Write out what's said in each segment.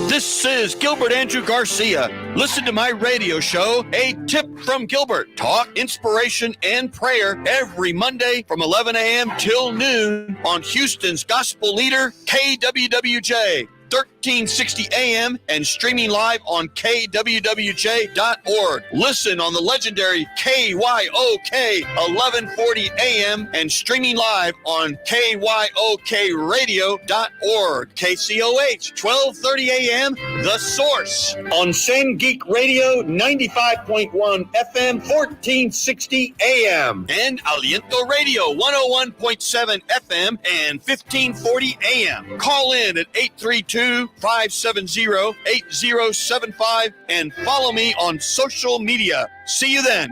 This is Gilbert Andrew Garcia. Listen to my radio show, A Tip from Gilbert. Talk, inspiration, and prayer every Monday from 11 a.m. till noon on Houston's gospel leader, KWWJ. 1360 AM and streaming live on KWWJ.org. Listen on the legendary KYOK 1140 AM and streaming live on KYOKradio.org. KCOH 1230 AM, The Source. On Sangeet Radio 95.1 FM 1460 AM. And Aliento Radio 101.7 FM and 1540 AM. Call in at 832-570-8075 and follow me on social media. See you then.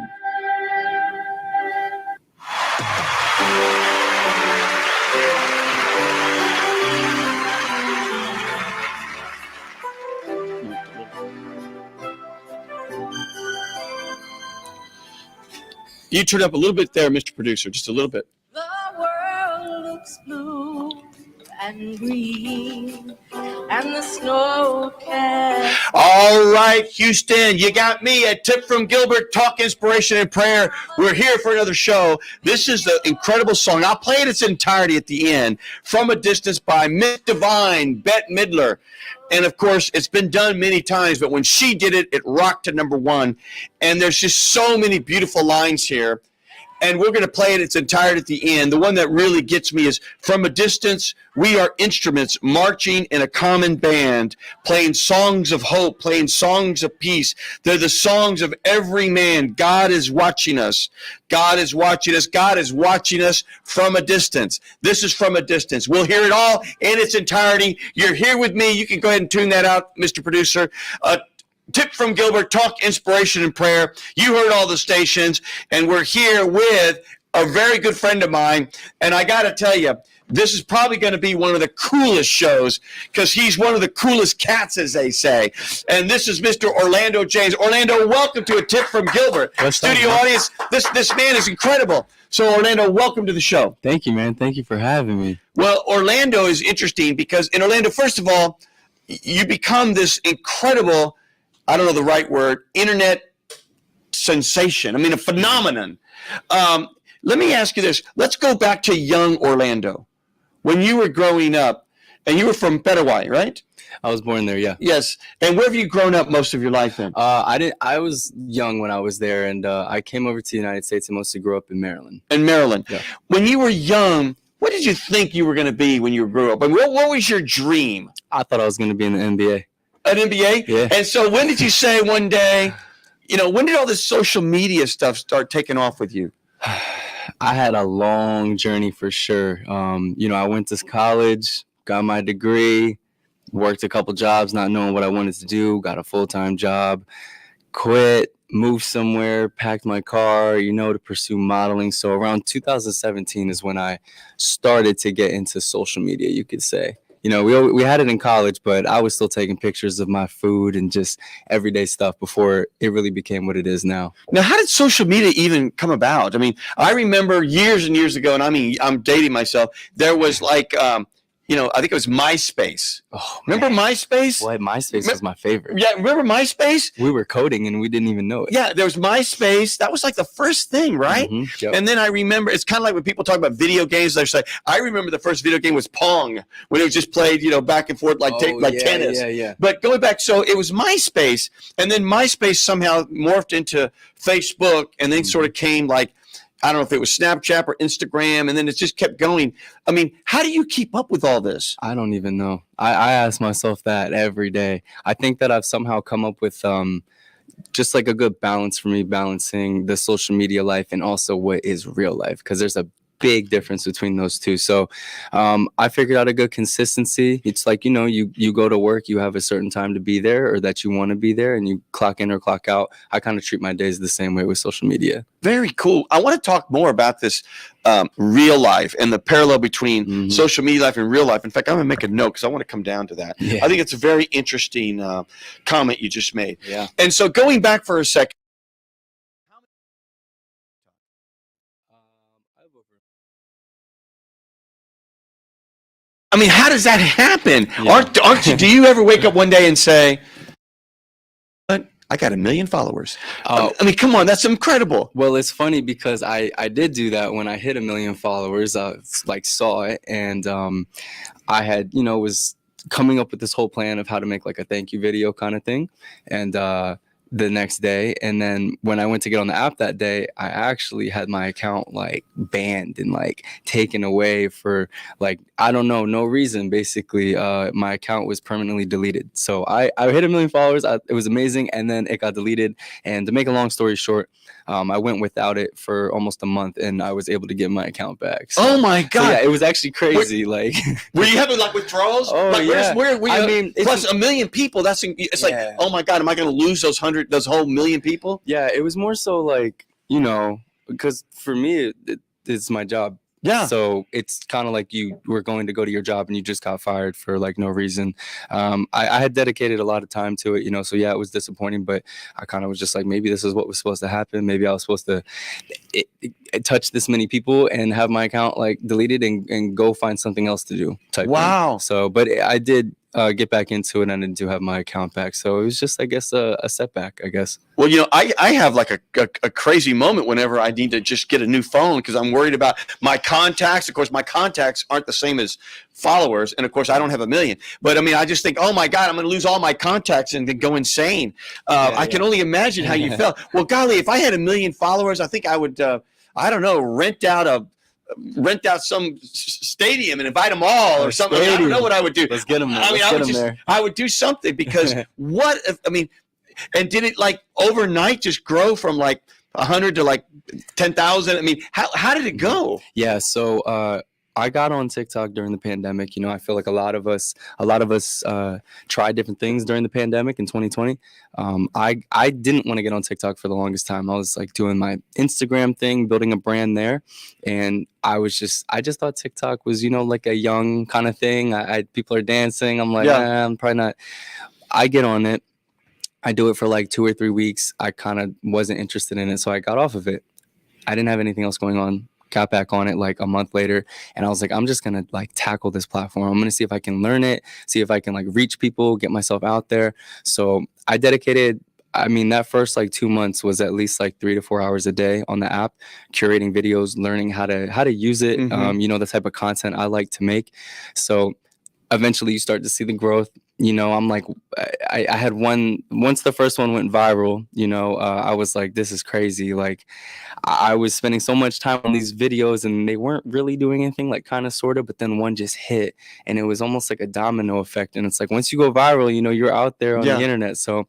You turn up a little bit there, Mr. Producer, just a little bit. The world looks blue and green, and the snow can. All right, Houston, you got me. A tip from Gilbert, talk, inspiration, and prayer. We're here for another show. This is the incredible song. I'll play it in its entirety at the end. From a Distance by Miss Divine, Bette Midler. And, of course, it's been done many times, but when she did it, it rocked to number one. And there's just so many beautiful lines here. And we're going to play it its entirety at the end. The one that really gets me is, from a distance, we are instruments marching in a common band, playing songs of hope, playing songs of peace. They're the songs of every man. God is watching us. God is watching us. God is watching us from a distance. This is From a Distance. We'll hear it all in its entirety. You're here with me. You can go ahead and tune that out, Mr. Producer. Tip from Gilbert, talk, inspiration, and prayer. You heard all the stations, and we're here with a very good friend of mine. And I got to tell you, this is probably going to be one of the coolest shows because he's one of the coolest cats, as they say. And this is Mr. Orlando James. Orlando, welcome to A Tip from Gilbert. Studio audience, this man is incredible. So, Orlando, welcome to the show. Thank you, man. Thank you for having me. Well, Orlando is interesting because in Orlando, first of all, you become this incredible, I don't know the right word, internet sensation. I mean, a phenomenon. Let me ask you this. Let's go back to young Orlando. When you were growing up, and you were from Paraguay, right? I was born there, yeah. Yes. And where have you grown up most of your life in? I was young when I was there, and I came over to the United States and mostly grew up in Maryland. In Maryland. Yeah. When you were young, what did you think you were going to be when you grew up? I mean, what was your dream? I thought I was going to be in the NBA. An NBA? Yeah. And so when did you say one day, when did all this social media stuff start taking off with you? I had a long journey for sure. I went to college, got my degree, worked a couple jobs, not knowing what I wanted to do, got a full-time job, quit, moved somewhere, packed my car, to pursue modeling. So around 2017 is when I started to get into social media, you could say. We had it in college, but I was still taking pictures of my food and just everyday stuff before it really became what it is now. Now, how did social media even come about? I mean, I remember years and years ago, and I'm dating myself, there was like, I think it was MySpace. Oh, remember MySpace? What? MySpace was my favorite. Yeah, remember MySpace? We were coding and we didn't even know it. Yeah, there was MySpace. That was like the first thing, right? Mm-hmm. Yep. And then I remember, it's kind of like when people talk about video games, they say, I remember the first video game was Pong, when it was just played, back and forth like tennis. Yeah. But going back, so it was MySpace, and then MySpace somehow morphed into Facebook, and then sort of came like, I don't know if it was Snapchat or Instagram, and then it just kept going. I mean, how do you keep up with all this? I don't even know. I ask myself that every day. I think that I've somehow come up with just like a good balance for me, balancing the social media life and also what is real life, because there's a big difference between those two. So I figured out a good consistency. It's like, you go to work, you have a certain time to be there or that you want to be there, and you clock in or clock out. I kind of treat my days the same way with social media. Very cool. I want to talk more about this real life and the parallel between social media life and real life. In fact, I'm going to make a note because I want to come down to that. Yeah. I think it's a very interesting comment you just made. Yeah. And so going back for a second, I mean, how does that happen? Yeah. Aren't you, do you ever wake up one day and say, "But I got 1 million followers"? I mean, come on, that's incredible. Well, it's funny because I did do that when I hit 1 million followers. I like saw it, and I had, you know, was coming up with this whole plan of how to make like a thank you video kind of thing, and the next day, and then when I went to get on the app that day, I actually had my account like banned and like taken away for like, I don't know, no reason. Basically, my account was permanently deleted. So I hit 1 million followers. It was amazing, and then it got deleted. And to make a long story short, I went without it for almost a month, and I was able to get my account back. So, Oh my God! so yeah, it was actually crazy. Like, were you having like withdrawals? Oh, Like, yeah. I mean, plus 1 million people. It's like, Yeah. oh my God, am I going to lose those whole 1 million people? yeah, it was more so like, you know, because for me, it's my job. Yeah. So it's kind of like you were going to go to your job and you just got fired for like no reason. I had dedicated a lot of time to it, you know, so yeah, it was disappointing, but I kind of was just like, maybe this is what was supposed to happen. Maybe I was supposed to touch this many people and have my account like deleted and go find something else to do type Wow. thing. So, but I did get back into it, and I do have my account back. So it was just, I guess, a setback, I guess. Well, you know, I have like a crazy moment whenever I need to just get a new phone because I'm worried about my contacts. Of course, my contacts aren't the same as followers. And of course, I don't have 1 million. But I mean, I just think, oh my God, I'm going to lose all my contacts and then go insane. I can only imagine how you felt. Well, golly, if I had 1 million followers, I think I would, I don't know, rent out some stadium and invite them all or something. I don't know what I would do. Let's get them there. I mean, I would do something because what if, I mean, and did it like overnight just grow from like 100 to like 10,000? I mean, how did it go? Yeah. So, I got on TikTok during the pandemic. You know, I feel like a lot of us tried different things during the pandemic in 2020. I didn't want to get on TikTok for the longest time. I was like doing my Instagram thing, building a brand there, and I just thought TikTok was, you know, like a young kind of thing. People are dancing. I'm like, I'm probably not. I get on it. I do it for like 2 or 3 weeks. I kind of wasn't interested in it, so I got off of it. I didn't have anything else going on. Got back on it like a month later, and I was like, I'm just gonna like tackle this platform. I'm gonna see if I can learn it, see if I can like reach people, get myself out there. So I dedicated, I mean, that first like 2 months was at least like 3 to 4 hours a day on the app, curating videos, learning how to use it. You know, the type of content I like to make. So eventually you start to see the growth. You know, I'm like, I had once the first one went viral, you know, I was like, this is crazy. Like, I was spending so much time on these videos and they weren't really doing anything, like kind of sort of, but then one just hit and it was almost like a domino effect. And it's like, once you go viral, you know, you're out there on the internet. So,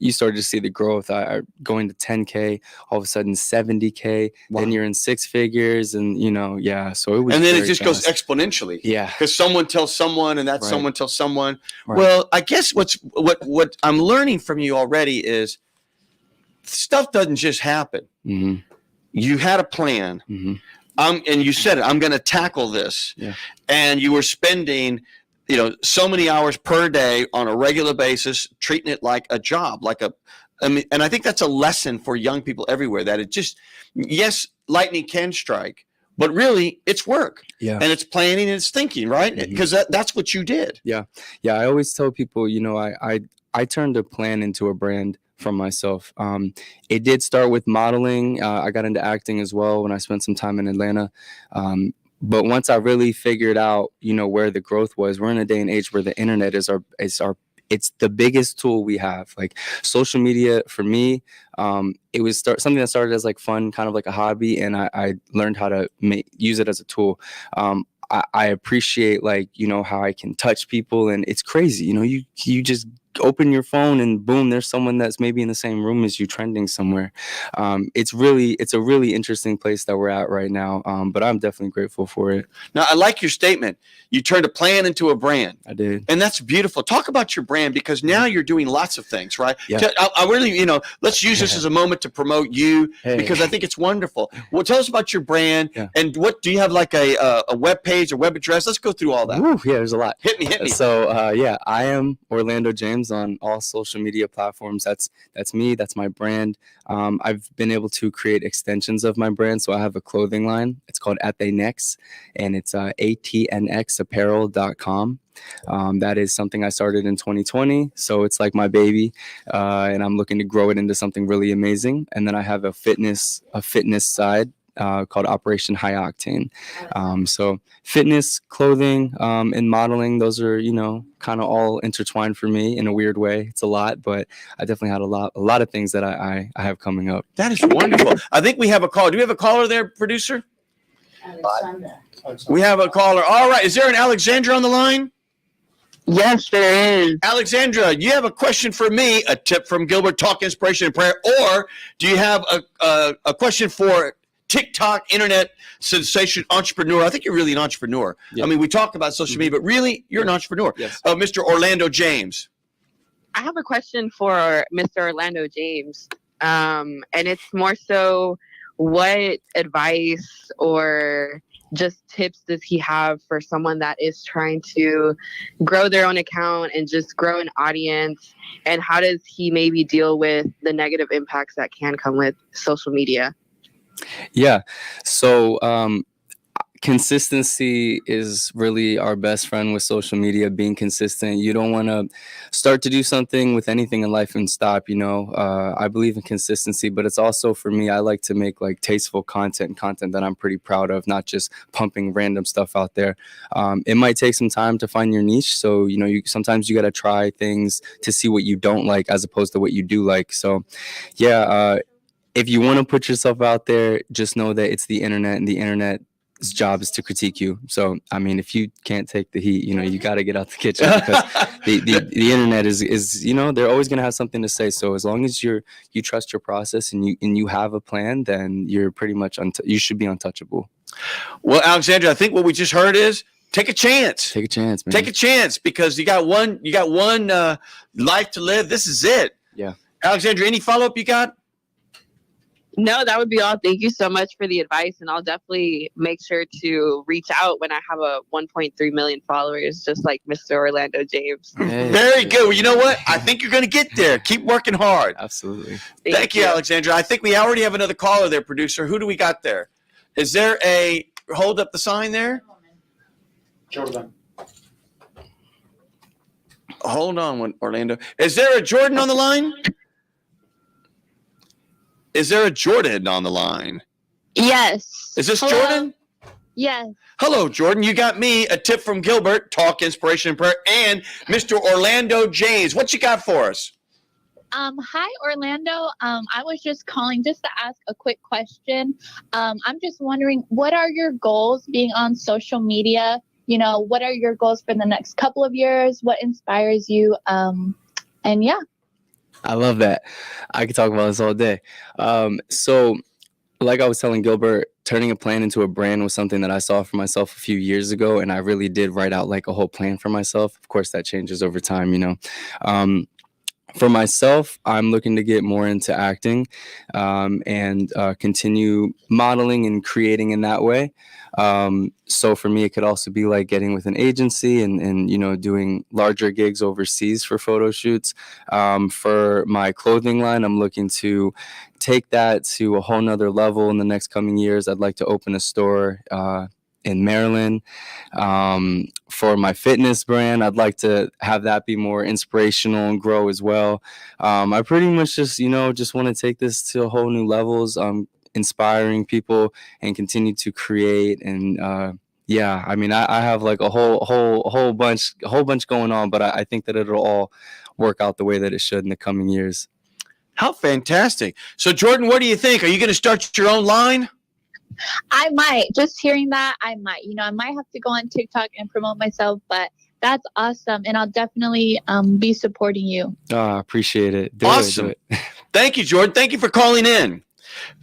you started to see the growth. I going to 10K, all of a sudden 70K. Wow. Then you're in 6 figures, and you know, yeah. So it was, and then it just goes exponentially. Yeah, because someone tells someone, and that someone tells someone. Right. Well, I guess what I'm learning from you already is stuff doesn't just happen. Mm-hmm. You had a plan. Mm-hmm. And you said it. I'm going to tackle this. Yeah. And you were spending, you know, so many hours per day on a regular basis, treating it like a job, and I think that's a lesson for young people everywhere, that it just, yes, lightning can strike, but really it's work. Yeah. And it's planning and it's thinking, right? Because that's what you did. Yeah. Yeah. I always tell people, you know, I turned a plan into a brand from myself. It did start with modeling. I got into acting as well when I spent some time in Atlanta. But once I really figured out, you know, where the growth was, we're in a day and age where the internet is it's the biggest tool we have. Like social media for me, it was something that started as like fun, kind of like a hobby. And I learned how to use it as a tool. I appreciate, like, you know, how I can touch people, and it's crazy. You know, you just open your phone and boom, there's someone that's maybe in the same room as you trending somewhere. It's a really interesting place that we're at right now. But I'm definitely grateful for it. Now, I like your statement. You turned a plan into a brand. I did. And that's beautiful. Talk about your brand, because now you're doing lots of things, right? Yeah. I really, you know, let's use this as a moment to promote you, because I think it's wonderful. Well, tell us about your brand, and what do you have, like a web page or web address? Let's go through all that. Ooh, yeah, there's a lot. Hit me. So, I am Orlando James. platforms, on all social media platforms. That's me. That's my brand. I've been able to create extensions of my brand. So I have a clothing line. It's called At They Next, and it's atnxapparel.com. That is something I started in 2020. So it's like my baby, and I'm looking to grow it into something really amazing. And then I have a fitness side called Operation High Octane. So fitness, clothing, and modeling, those are, kind of all intertwined for me in a weird way. It's a lot, but I definitely had a lot of things that I have coming up. That is wonderful. I think we have a call. Do we have a caller there, producer? Alexandra. We have a caller. All right. Is there an Alexandra on the line? Yes, there is. Alexandra, you have a question for me, a tip from Gilbert, talk, inspiration, and prayer, or do you have a question for TikTok, internet sensation entrepreneur? I think you're really an entrepreneur. Yeah. I mean, we talk about social media, but really, you're an entrepreneur. Yes. Mr. Orlando James. I have a question for Mr. Orlando James. And it's more so, what advice or just tips does he have for someone that is trying to grow their own account and just grow an audience? And how does he maybe deal with the negative impacts that can come with social media? Yeah. So consistency is really our best friend with social media. Being consistent. You don't want to start to do something with anything in life and stop. I believe in consistency, but it's also, for me, I like to make like tasteful content that I'm pretty proud of, not just pumping random stuff out there. It might take some time to find your niche. So, sometimes you got to try things to see what you don't like as opposed to what you do like. So, yeah, if you want to put yourself out there, just know that it's the internet, and the internet's job is to critique you. So, I mean, if you can't take the heat, you got to get out the kitchen, because the internet is they're always going to have something to say. So as long as you trust your process and you have a plan, then you're pretty much you should be untouchable. Well, Alexandra, I think what we just heard is take a chance. Take a chance, man. Take a chance, because you got one life to live. This is it. Yeah. Alexandra, any follow-up you got? No, that would be all. Thank you so much for the advice. And I'll definitely make sure to reach out when I have a 1.3 million followers, just like Mr. Orlando James. Hey. Very good. Well, you know what? I think you're going to get there. Keep working hard. Absolutely. Thank you, Alexandra. I think we already have another caller there, producer. Who do we got there? Is there hold up the sign there? Jordan. Hold on, Orlando. Is there a Jordan on the line? Is there a Jordan on the line? Yes. Is this Hello? Jordan? Yes. Hello, Jordan. You got me a tip from Gilbert, talk, inspiration, and prayer, and Mr. Orlando James. What you got for us? Hi, Orlando. I was just calling just to ask a quick question. I'm just wondering, what are your goals being on social media? What are your goals for the next couple of years? What inspires you? And yeah. I love that. I could talk about this all day. So like I was telling Gilbert, turning a plan into a brand was something that I saw for myself a few years ago, and I really did write out like a whole plan for myself. Of course, that changes over time, For myself, I'm looking to get more into acting and continue modeling and creating in that way. So for me, it could also be like getting with an agency and doing larger gigs overseas for photo shoots. For my clothing line, I'm looking to take that to a whole nother level in the next coming years. I'd like to open a store in Maryland. For my fitness brand, I'd like to have that be more inspirational and grow as well. I pretty much just want to take this to a whole new levels, inspiring people and continue to create. And I have like a whole bunch going on, but I think that it'll all work out the way that it should in the coming years. How fantastic. So Jordan, what do you think? Are you going to start your own line? I might. Just hearing that, I might. I might have to go on TikTok and promote myself, but that's awesome. And I'll definitely be supporting you. I appreciate it. Awesome. Thank you, Jordan. Thank you for calling in.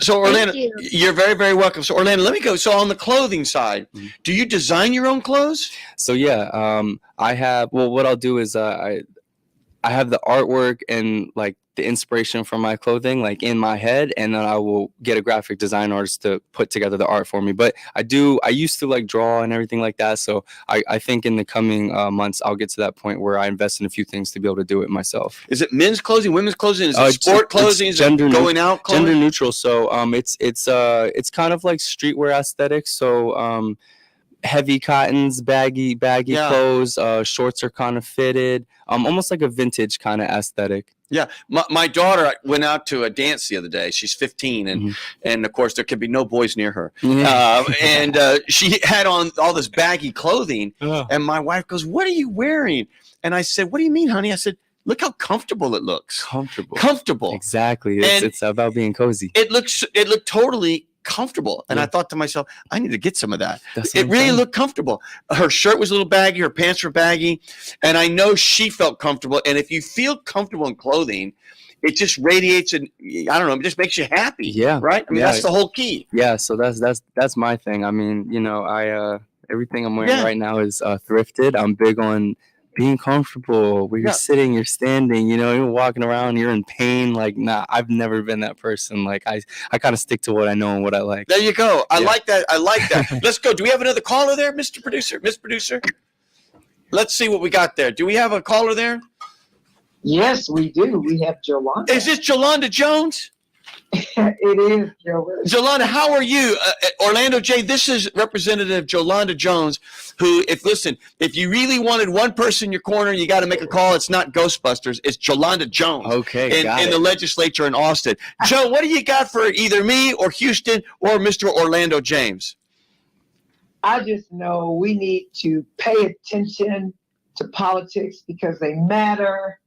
So Orlando, you're very, very welcome. So Orlando, let me go. So on the clothing side, do you design your own clothes? So yeah, I have, what I'll do is I have the artwork and like the inspiration for my clothing like in my head, and then I will get a graphic design artist to put together the art for me. But I used to like draw and everything like that. So I think in the coming months, I'll get to that point where I invest in a few things to be able to do it myself. Is it men's clothing, women's clothing? Is it sport clothing? Is it going out clothing? Gender neutral. So it's kind of like streetwear aesthetic. So heavy cottons, baggy clothes. Shorts are kind of fitted. Almost like a vintage kind of aesthetic. Yeah, my daughter went out to a dance the other day. She's 15, and of course there could be no boys near her. And she had on all this baggy clothing, and my wife goes, "What are you wearing?" And I said, "What do you mean, honey?" I said, "Look how comfortable it looks. Comfortable. Exactly. It's about being cozy. It looked totally comfortable, and I thought to myself, I need to get some of that. It really looked comfortable. Her shirt was a little baggy, her pants were baggy, and I know she felt comfortable. And if you feel comfortable in clothing, it just radiates, and I don't know, it just makes you happy. Yeah, right. I mean, that's the whole key. Yeah, so that's my thing. I mean, you know, everything I'm wearing right now is thrifted. I'm big on being comfortable. Where you're sitting, you're standing, you know, you're walking around, you're in pain. Like, nah, I've never been that person. Like, I kind of stick to what I know and what I like. There you go. I like that. Let's go. Do we have another caller there, Mr. Producer? Miss Producer? Let's see what we got there. Do we have a caller there? Yes, we do. We have Jolanda. Is this Jolanda Jones? It is, Gilbert. Jolanda, how are you? Orlando J, this is Representative Jolanda Jones, who, if you really wanted one person in your corner, you got to make a call. It's not Ghostbusters. It's Jolanda Jones. Okay, in the legislature in Austin. Joe, what do you got for either me or Houston or Mr. Orlando James? I just know we need to pay attention to politics because they matter.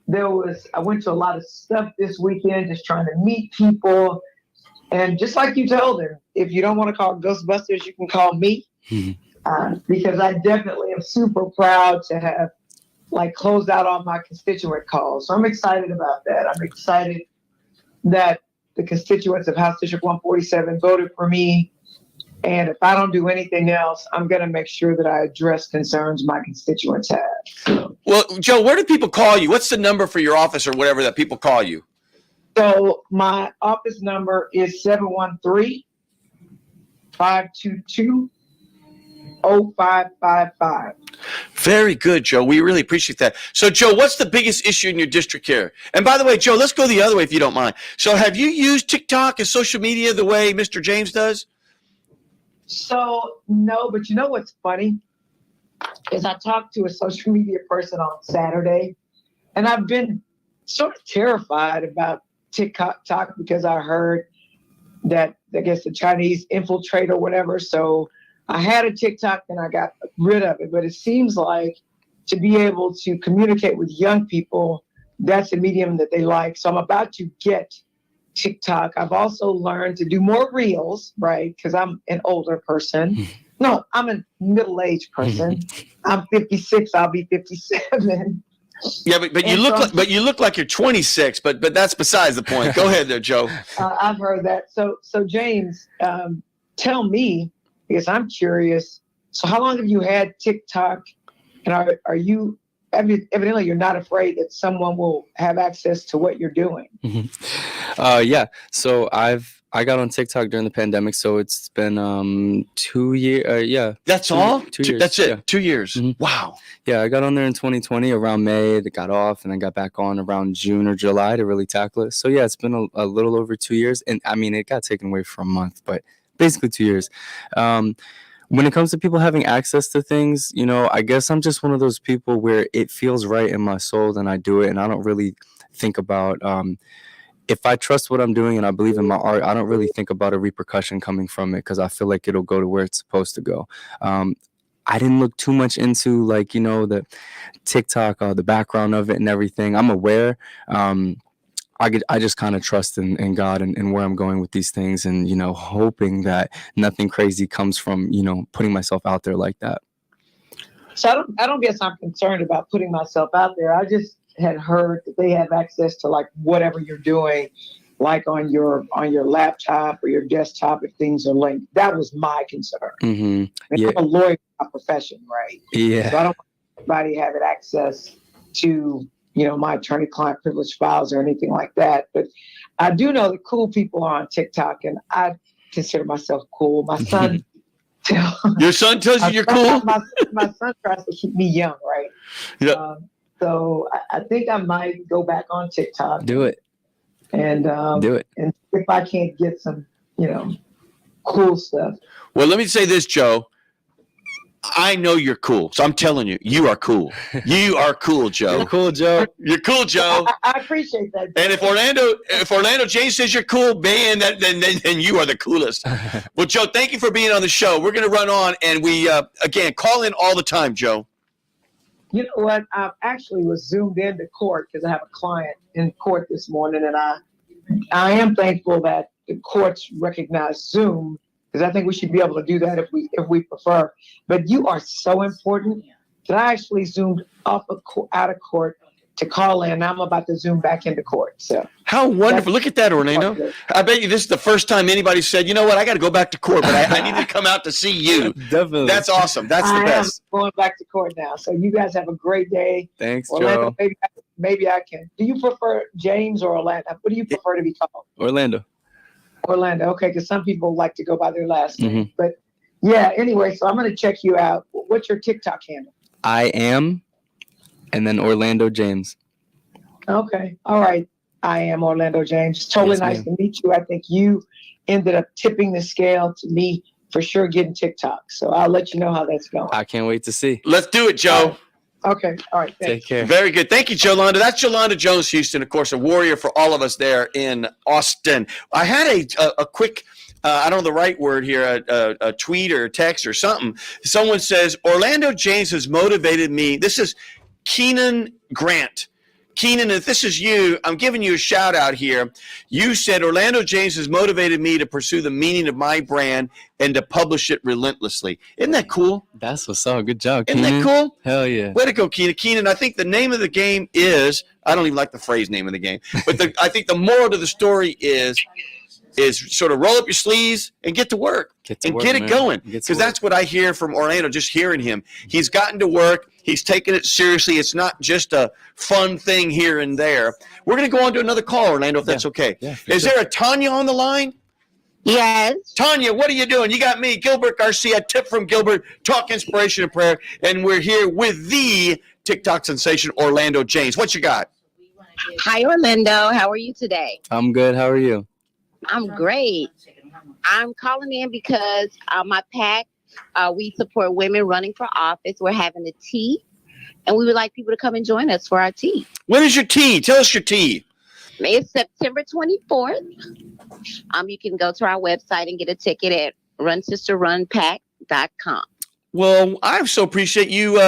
I went to a lot of stuff this weekend, just trying to meet people. And just like you told them, if you don't want to call Ghostbusters, you can call me. Because I definitely am super proud to have closed out all my constituent calls. So I'm excited about that. I'm excited that the constituents of House District 147 voted for me. And if I don't do anything else, I'm going to make sure that I address concerns my constituents have. So. Well, Joe, where do people call you? What's the number for your office or whatever that people call you? So my office number is 713-522-0555. Very good, Joe. We really appreciate that. So, Joe, what's the biggest issue in your district here? And by the way, Joe, let's go the other way if you don't mind. So have you used TikTok and social media the way Mr. James does? So, no, but you know what's funny? Is I talked to a social media person on Saturday, and I've been sort of terrified about TikTok because I heard that, I guess, the Chinese infiltrate or whatever. So I had a TikTok and I got rid of it. But it seems like to be able to communicate with young people, that's a medium that they like. So I'm about to get TikTok. I've also learned to do more reels, right? Because I'm an older person. No, I'm a middle-aged person. I'm 56. I'll be 57. Yeah, but you look like you're 26. But that's besides the point. Go ahead there, Joe. I've heard that. So James, tell me, because I'm curious. So how long have you had TikTok? And are you? Evidently, you're not afraid that someone will have access to what you're doing. Yeah. So I got on TikTok during the pandemic, so it's been 2 years. Yeah. That's all? 2 years. That's it. Yeah. 2 years. Wow. Yeah, I got on there in 2020 around May. That got off, and then got back on around June or July to really tackle it. So yeah, it's been a little over 2 years, and I mean it got taken away for a month, but basically 2 years. When it comes to people having access to things, you know, I guess I'm just one of those people where it feels right in my soul, then I do it. And I don't really think about, if I trust what I'm doing and I believe in my art, I don't really think about a repercussion coming from it because I feel like it'll go to where it's supposed to go. I didn't look too much into the TikTok, the background of it and everything. I'm aware. I just kind of trust in God and where I'm going with these things and, hoping that nothing crazy comes from, putting myself out there like that. So I don't guess I'm concerned about putting myself out there. I just had heard that they have access to whatever you're doing, on your laptop or your desktop if things are linked. That was my concern. Yeah. I'm a lawyer by profession, right? Yeah. So I don't want anybody having access to my attorney-client privilege files or anything like that. But I do know that cool people are on TikTok, and I consider myself cool. My son, Your son tells you you're cool? My son tries to keep me young, right? Yeah. So I think I might go back on TikTok. Do it. And Do it. And if I can't get some, cool stuff. Well, let me say this, Joe. I know you're cool, so I'm telling you, you are cool. You are cool, Joe. You're cool, Joe. You're cool, Joe. I appreciate that. And if Orlando James says you're cool, man, then you are the coolest. Well, Joe, thank you for being on the show. We're going to run on, and we again call in all the time, Joe. You know what? I actually was zoomed into court because I have a client in court this morning, and I am thankful that the courts recognize Zoom, because I think we should be able to do that if we prefer. But you are so important that I actually zoomed out of court to call in. I'm about to zoom back into court. So how wonderful! Look at that, Orlando. I bet you this is the first time anybody said, "You know what? I got to go back to court, but I need to come out to see you." Definitely. That's awesome. That's the best. I'm going back to court now. So you guys have a great day. Thanks, Orlando, Joe. maybe I can. Do you prefer James or Orlando? What do you prefer to be called? Orlando. Orlando. Okay, because some people like to go by their last name. But yeah, anyway, so I'm going to check you out. What's your TikTok handle? I am, and then Orlando James. Okay. All right. I am Orlando James. Totally Yes, nice ma'am. to meet you. I think you ended up tipping the scale to me for sure getting TikTok. So I'll let you know how that's going. I can't wait to see. Let's do it, Joe. Okay. All right. Thanks. Take care. Very good. Thank you, Jolanda. That's Jolanda Jones Houston, of course, a warrior for all of us there in Austin. I had a quick, I don't know the right word here, a tweet or a text or something. Someone says, Orlando James has motivated me. This is Keenan Grant. Keenan, if this is you, I'm giving you a shout out here. You said Orlando James has motivated me to pursue the meaning of my brand and to publish it relentlessly. Isn't that cool? That's what's up. Good job, Isn't Keenan. that cool? Hell yeah. Way to go, Keenan. Keenan, I think the name of the game is, I don't even like the phrase name of the game, but I think the moral to the story is sort of roll up your sleeves and get to work Get it going. Because that's what I hear from Orlando, just hearing him. He's gotten to work. He's taken it seriously. It's not just a fun thing here and there. We're going to go on to another call, Orlando, if that's okay. Yeah, is there a Tanya on the line? Yes. Tanya, what are you doing? You got me, Gilbert Garcia, tip from Gilbert, talk inspiration and prayer, and we're here with the TikTok sensation, Orlando James. What you got? Hi, Orlando. How are you today? I'm good. How are you? I'm great. I'm calling in because my PAC, we support women running for office. We're having a tea, and we would like people to come and join us for our tea. When is your tea? Tell us your tea. It's September 24th. You can go to our website and get a ticket at runsisterrunpack.com. Well, I so appreciate you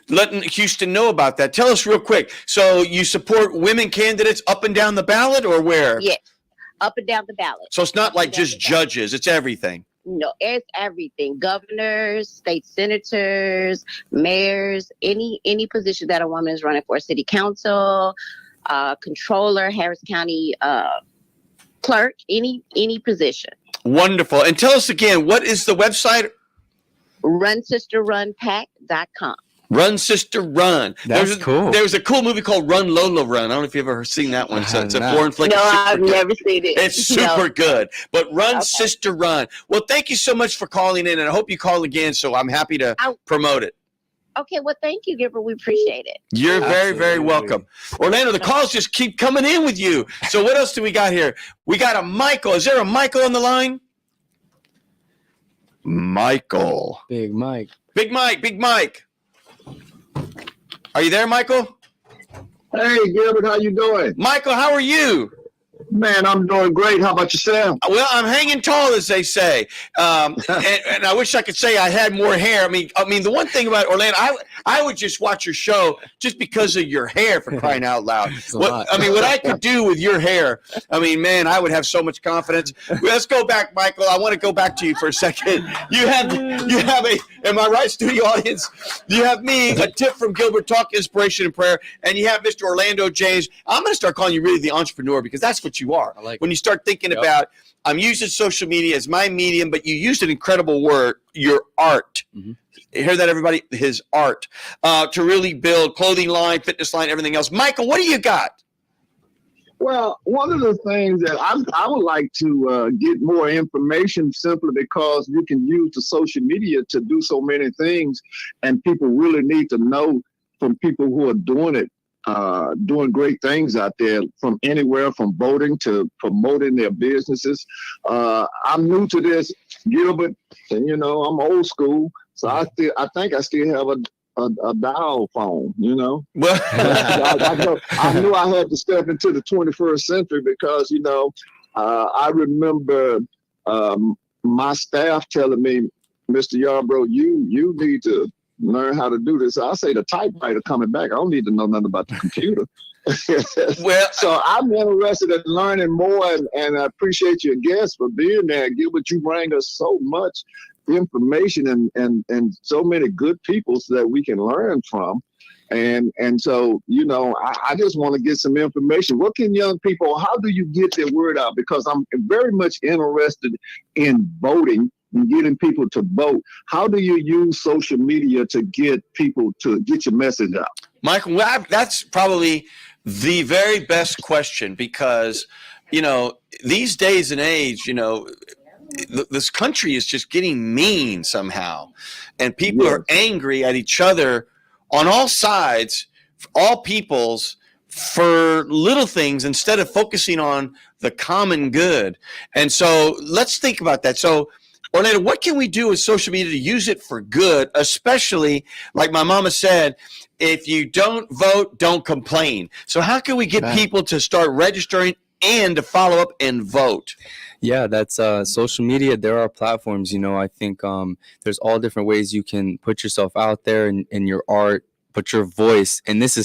letting Houston know about that. Tell us real quick. So you support women candidates up and down the ballot, or where? Yes, up and down the ballot. So it's not like just judges. It's everything. No, it's everything. Governors, state senators, mayors, any position that a woman is running for, city council, controller, Harris County clerk, any position. Wonderful. And tell us again, what is the website? runsisterrunpack.com. Run, Sister, Run. That's cool. There was a cool movie called Run, Lola, Run. I don't know if you've ever seen that one. So it's a not. foreign flick. No, It's super I've good. never seen it. It's super good. But Run, Okay. Sister, Run. Well, thank you so much for calling in, and I hope you call again, so I'm happy to promote it. Okay, well, thank you, Gilbert. We appreciate it. You're very, very Absolutely. welcome. Orlando, the calls just keep coming in with you. So what else do we got here? We got a Michael. Is there a Michael on the line? Michael. Big Mike. Big Mike. Are you there, Michael? Hey, Gilbert, how you doing? Michael, how are you? Man, I'm doing great. How about yourself? Well, I'm hanging tall, as they say. And I wish I could say I had more hair. I mean, the one thing about Orlando, I would just watch your show just because of your hair, for crying out loud. What I could do with your hair, man, I would have so much confidence. Let's go back, Michael. I want to go back to you for a second. You have am I right, studio audience? You have me, a tip from Gilbert, talk inspiration and prayer, and you have Mr. Orlando James. I'm going to start calling you really the entrepreneur, because that's what what you are. I like When you start thinking Yep. about, I'm using social media as my medium, but you used an incredible word, your art. Mhm. Hear that, everybody? His art. To really build clothing line, fitness line, everything else. Michael, what do you got? Well, one of the things that I would like to get more information simply because you can use the social media to do so many things, and people really need to know from people who are doing it, doing great things out there from anywhere from voting to promoting their businesses. I'm new to this, Gilbert, and I'm old school, so I think I still have a dial phone, Well, I knew I had to step into the 21st century because, I remember my staff telling me, Mr. Yarbrough, you need to learn how to do this. I say the typewriter coming back. I don't need to know nothing about the computer. well, So I'm interested in learning more, and I appreciate your guests for being there. Gilbert, you bring us so much information and so many good people so that we can learn from. And so, I just want to get some information. What can young people, how do you get their word out? Because I'm very much interested in voting and getting people to vote. How do you use social media to get people to get your message out? Michael, that's probably the very best question because, these days and age, this country is just getting mean somehow, and people are angry at each other on all sides, all peoples, for little things instead of focusing on the common good. And so let's think about that. So, Orlando, what can we do with social media to use it for good, especially like my mama said, if you don't vote, don't complain. So how can we get people to start registering and to follow up and vote? Yeah, that's social media. There are platforms, I think there's all different ways you can put yourself out there in your art, put your voice. And this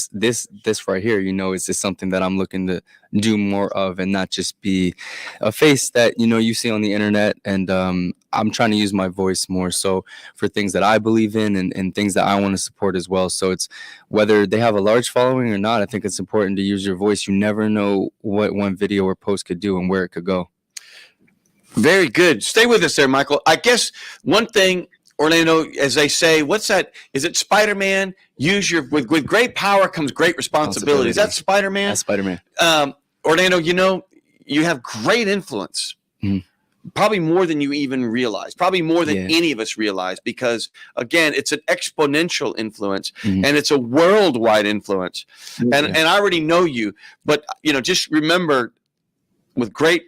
right here, is just something that I'm looking to do more of and not just be a face that, you see on the internet. And I'm trying to use my voice more so for things that I believe in and things that I want to support as well. So it's whether they have a large following or not, I think it's important to use your voice. You never know what one video or post could do and where it could go. Very good. Stay with us there, Michael. I guess one thing, Orlando, as they say, what's that? Is it Spider-Man? With great power comes great responsibility. Is that Spider-Man? That's Spider-Man. Orlando, you have great influence. Mm. Probably more than you even realize. Probably more than any of us realize because, again, it's an exponential influence and it's a worldwide influence. And I already know you, but, just remember, with great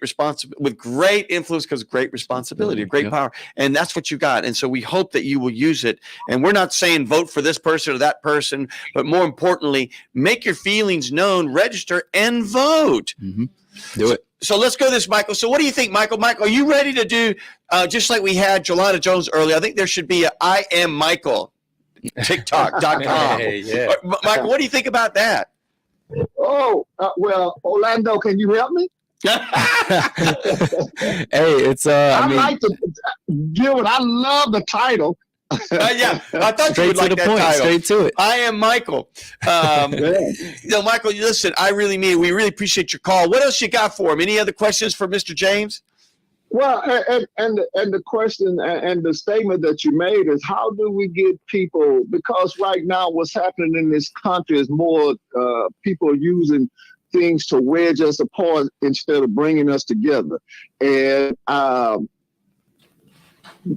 influence comes great responsibility, great power. And that's what you got. And so we hope that you will use it. And we're not saying vote for this person or that person, but more importantly, make your feelings known, register, and vote. Mm-hmm. Do it. So let's go this, Michael. So what do you think, Michael? Michael, are you ready to do, just like we had Jelana Jones earlier, I think there should be a I am Michael, TikTok.com. Yeah. Michael, what do you think about that? Oh, well, Orlando, can you help me? Hey, it's Gilbert, I love the title. Yeah, I thought you would like that title. Straight to it. I am Michael. Michael, listen, we really appreciate your call. What else you got for him? Any other questions for Mr. James? Well, and the question and the statement that you made is how do we get people, because right now what's happening in this country is more people using things to wedge us apart instead of bringing us together. And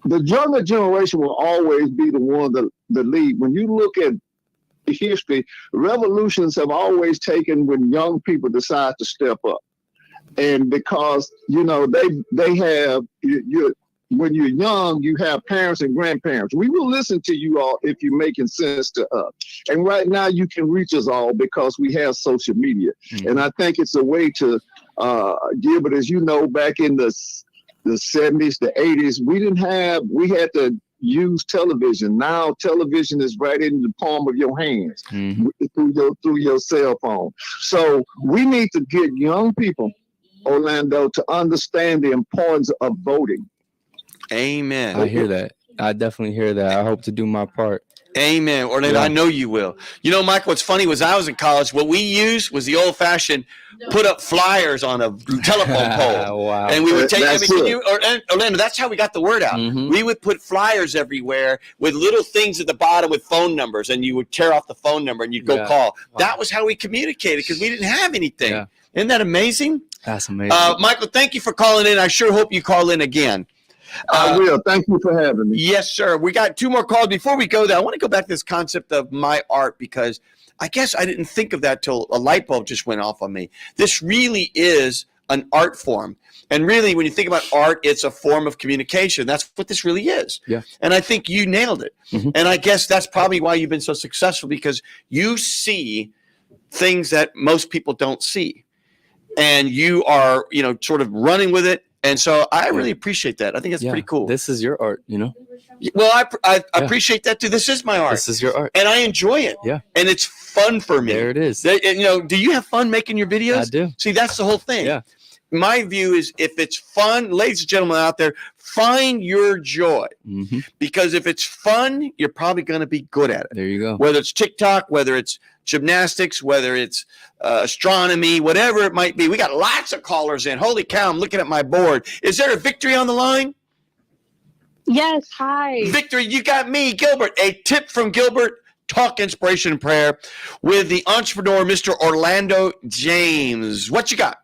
the younger generation will always be the one that lead. When you look at history, revolutions have always taken when young people decide to step up. And because, they have, when you're young, you have parents and grandparents. We will listen to you all if you're making sense to us. And right now you can reach us all because we have social media. Mm-hmm. And I think it's a way to, Gilbert, as you know, back in the 70s, the 80s, we had to use television. Now television is right in the palm of your hands through your cell phone. So we need to get young people, Orlando, to understand the importance of voting. Amen. I hear that. I definitely hear that. I hope to do my part. Amen. Orlando, Yeah. I know you will. You know, Michael, what's funny was I was in college, what we used was the old fashioned put up flyers on a telephone pole. Wow. And we would take, That's Orlando, that's how we got the word out. Mhm. We would put flyers everywhere with little things at the bottom with phone numbers, and you would tear off the phone number and you'd go Yeah. call. Wow. That was how we communicated because we didn't have anything. Yeah. Isn't that amazing? That's amazing. Michael, thank you for calling in. I sure hope you call in again. I will. Thank you for having me. Yes, sir. We got 2 more calls. Before we go there, I want to go back to this concept of my art because I guess I didn't think of that till a light bulb just went off on me. This really is an art form. And really, when you think about art, it's a form of communication. That's what this really is. Yeah. And I think you nailed it. Mhm. And I guess that's probably why you've been so successful because you see things that most people don't see. And you are, sort of running with it. And so I really appreciate that. I think that's Yeah. pretty cool. This is your art, you know? Well, I Yeah. appreciate that too. This is my art. This is your art. And I enjoy it. Yeah. And it's fun for me. There it is. Do you have fun making your videos? I do. See, that's the whole thing. Yeah. My view is if it's fun, ladies and gentlemen out there, find your joy. Hmm. Because if it's fun, you're probably going to be good at it. There you go. Whether it's TikTok, whether it's gymnastics, whether it's astronomy, whatever it might be. We got lots of callers in. Holy cow, I'm looking at my board. Is there a Victory on the line? Yes, hi. Victory, you got me, Gilbert. A tip from Gilbert. Talk, inspiration, and prayer with the entrepreneur, Mr. Orlando James. What you got?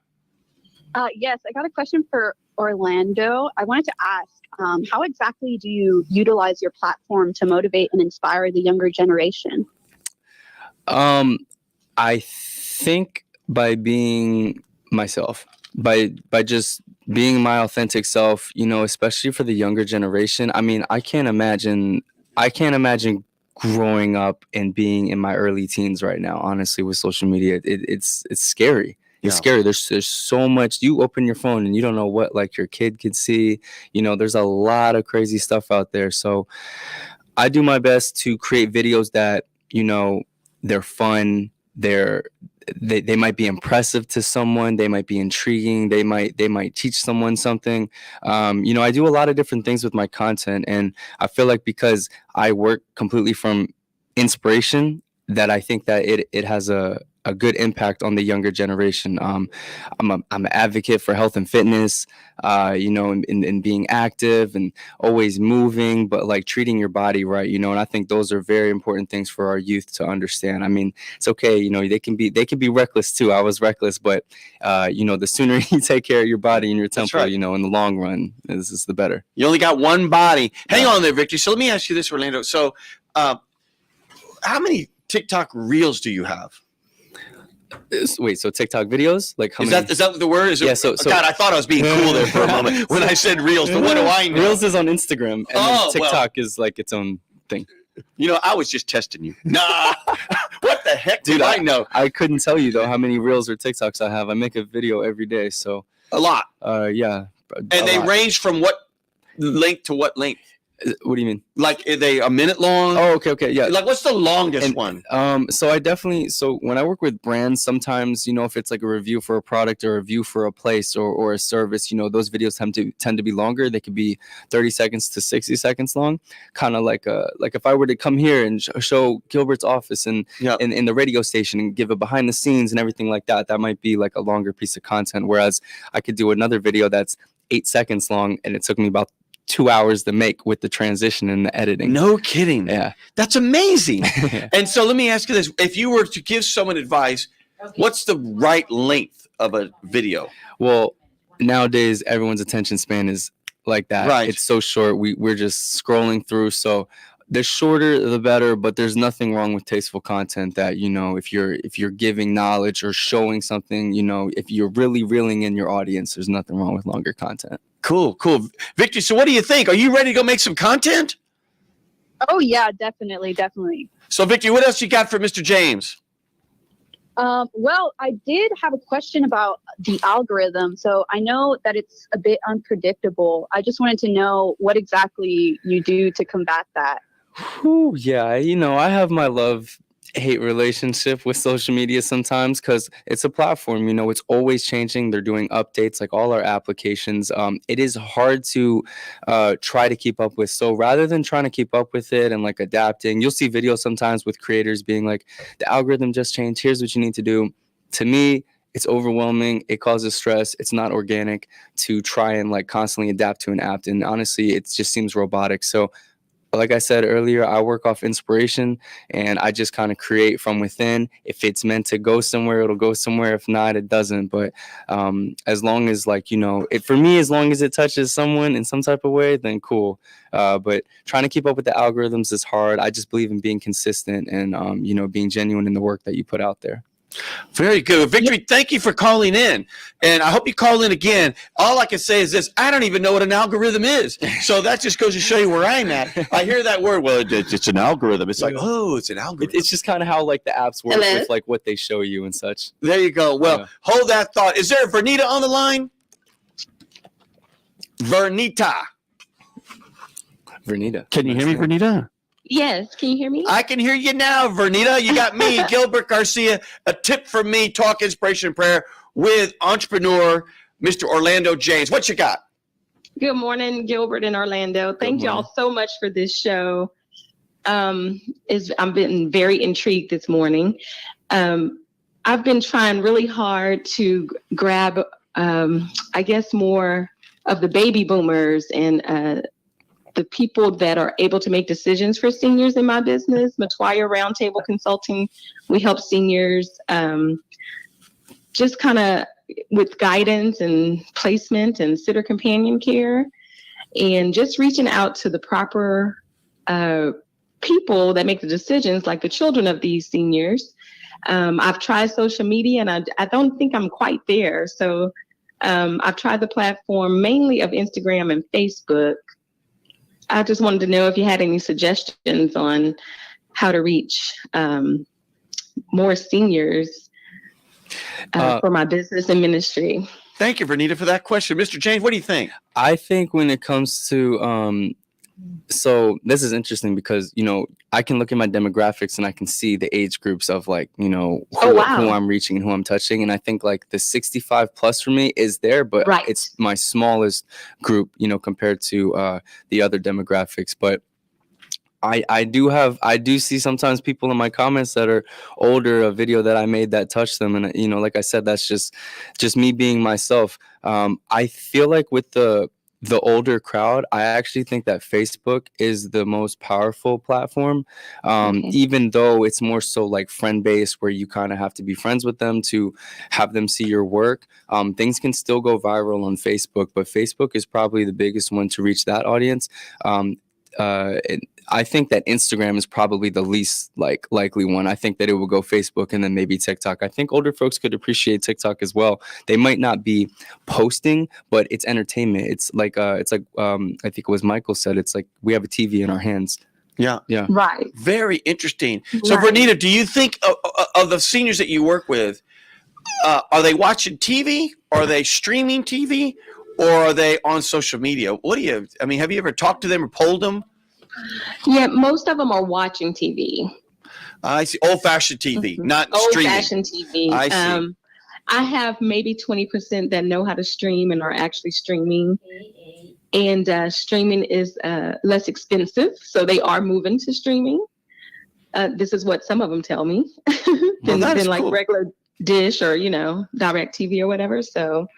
Yes, I got a question for Orlando. I wanted to ask, how exactly do you utilize your platform to motivate and inspire the younger generation? I think by being myself, by just being my authentic self, especially for the younger generation. I mean, I can't imagine growing up and being in my early teens right now, honestly, with social media. It's scary. It's scary. There's so much. You open your phone and you don't know what like your kid could see. There's a lot of crazy stuff out there. So I do my best to create videos that, they're fun. They might be impressive to someone. They might be intriguing. They might teach someone something. I do a lot of different things with my content, and I feel like because I work completely from inspiration, that I think that it has a good impact on the younger generation. I'm an advocate for health and fitness, and being active and always moving, but like treating your body right, and I think those are very important things for our youth to understand. I mean, it's okay, they can be reckless too. I was reckless, but the sooner you take care of your body and your temple, right. in the long run, this is the better. You only got one body. Hang on there, Victory. So let me ask you this, Orlando. So how many TikTok reels do you have? Wait, so TikTok videos? Like how Is many? that the word? Is it, Yeah, so God, I thought I was being cool there for a moment when I said reels, but what do I know? Reels is on Instagram, and Oh, then TikTok is like its own thing. I was just testing you. Nah. What the heck Dude, do I know? I couldn't tell you though how many reels or TikToks I have. I make a video every day, so A lot. yeah. And they range from what length to what length? What do you mean? Like, are they a minute long? Oh, okay, yeah. Like, what's the longest one? So when I work with brands, sometimes, if it's like a review for a product or a review for a place or a service, those videos tend to be longer. They could be 30 seconds to 60 seconds long. Kind of like if I were to come here and show Gilbert's office and in the radio station and give a behind the scenes and everything like that, that might be like a longer piece of content. Whereas I could do another video that's 8 seconds long and it took me about 2 hours to make with the transition and the editing. No kidding. Yeah. That's amazing. And so let me ask you this. If you were to give someone advice, what's the right length of a video? Well, nowadays, everyone's attention span is like that. Right. It's so short. We're just scrolling through. So the shorter, the better. But there's nothing wrong with tasteful content that, if you're giving knowledge or showing something, if you're really reeling in your audience, there's nothing wrong with longer content. Cool. Victory, so what do you think? Are you ready to go make some content? Oh, yeah, definitely. So, Victory, what else you got for Mr. James? Well, I did have a question about the algorithm. So I know that it's a bit unpredictable. I just wanted to know what exactly you do to combat that. Yeah, I have my love love-hate relationship with social media sometimes, because it's a platform, it's always changing. They're doing updates like all our applications. It is hard to try to keep up with. So rather than trying to keep up with it and like adapting, you'll see videos sometimes with creators being like, the algorithm just changed, here's what you need to do. To me, it's overwhelming. It causes stress. It's not organic to try and like constantly adapt to an app. And honestly, it just seems robotic. So like I said earlier, I work off inspiration and I just kind of create from within. If it's meant to go somewhere, it'll go somewhere. If not, it doesn't. But as long as for me, as long as it touches someone in some type of way, then cool. But trying to keep up with the algorithms is hard. I just believe in being consistent and, being genuine in the work that you put out there. Very good. Victory, thank you for calling in. And I hope you call in again. All I can say is this: I don't even know what an algorithm is. So that just goes to show you where I'm at. I hear that word, well, it's an algorithm. It's like, oh, it's an algorithm. It's just kind of how like the apps work with like what they show you and such. There you go. Well, hold that thought. Is there a Vernita on the line? Vernita. Can you hear me, Vernita? Yes, can you hear me? I can hear you now, Vernita. You got me, Gilbert Garcia. A tip from me, talk, inspiration, and prayer with entrepreneur, Mr. Orlando James. What you got? Good morning, Gilbert and Orlando. Thank y'all so much for this show. I've been very intrigued this morning. I've been trying really hard to grab, I guess, more of the baby boomers and the people that are able to make decisions for seniors in my business. Matwire Roundtable Consulting, we help seniors just kind of with guidance and placement and sitter companion care, and just reaching out to the proper people that make the decisions, like the children of these seniors. I've tried social media and I don't think I'm quite there. So I've tried the platform mainly of Instagram and Facebook. I just wanted to know if you had any suggestions on how to reach more seniors for my business and ministry. Thank you, Vernita, for that question. Mr. James, what do you think? I think when it comes to so this is interesting because, I can look at my demographics and I can see the age groups of like, who I'm reaching and who I'm touching. And I think like the 65 plus for me is there, but it's my smallest group, compared to the other demographics. But I do see sometimes people in my comments that are older, a video that I made that touched them. And, like I said, that's just me being myself. I feel like with the older crowd, I actually think that Facebook is the most powerful platform, even though it's more so like friend based where you kind of have to be friends with them to have them see your work. Things can still go viral on Facebook, but Facebook is probably the biggest one to reach that audience. I think that Instagram is probably the least likely one. I think that it will go Facebook and then maybe TikTok. I think older folks could appreciate TikTok as well. They might not be posting, but it's entertainment. It's like I think it was Michael said, it's like we have a TV in our hands. Yeah. Right. Very interesting. So, Vernita, do you think of the seniors that you work with, are they watching TV? Are they streaming TV? Or are they on social media? Have you ever talked to them or polled them? Yeah, most of them are watching TV. I see. Old-fashioned TV, not streaming. Old-fashioned TV. I see. I have maybe 20% that know how to stream and are actually streaming. And streaming is less expensive, so they are moving to streaming. This is what some of them tell me. than like cool. Regular Dish or Direct TV or whatever. So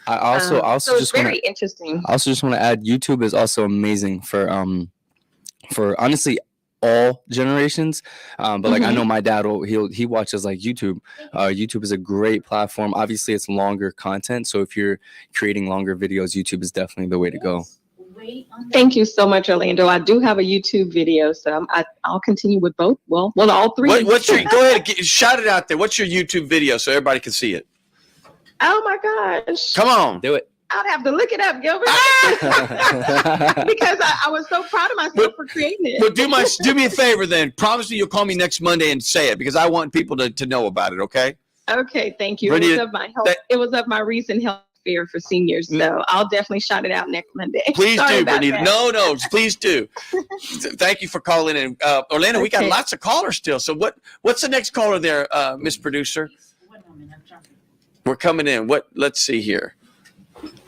I also so just very interesting. I also just want to add, YouTube is also amazing for honestly all generations, but like I know my dad he watches like YouTube. YouTube is a great platform. Obviously it's longer content, so if you're creating longer videos, YouTube is definitely the way to go. Thank you so much, Orlando. I do have a YouTube video, so I'll continue with both. Well, all three. Go ahead, shout it out there. What's your YouTube video so everybody can see it? Oh my gosh! Come on, do it. I'd have to look it up, Gilbert, because I was so proud of myself for creating it. Well, do me a favor then. Promise me you'll call me next Monday and say it because I want people to know about it. Okay. Okay. Thank you. Vernita, it was of my health. It was of my recent health fair for seniors. So I'll definitely shout it out next Monday. Please Sorry do, about Bernita. that. No, please do. Thank you for calling in. Orlando, we got Okay. lots of callers still. So what's the next caller there, Miss Producer? We're coming in. Let's see here.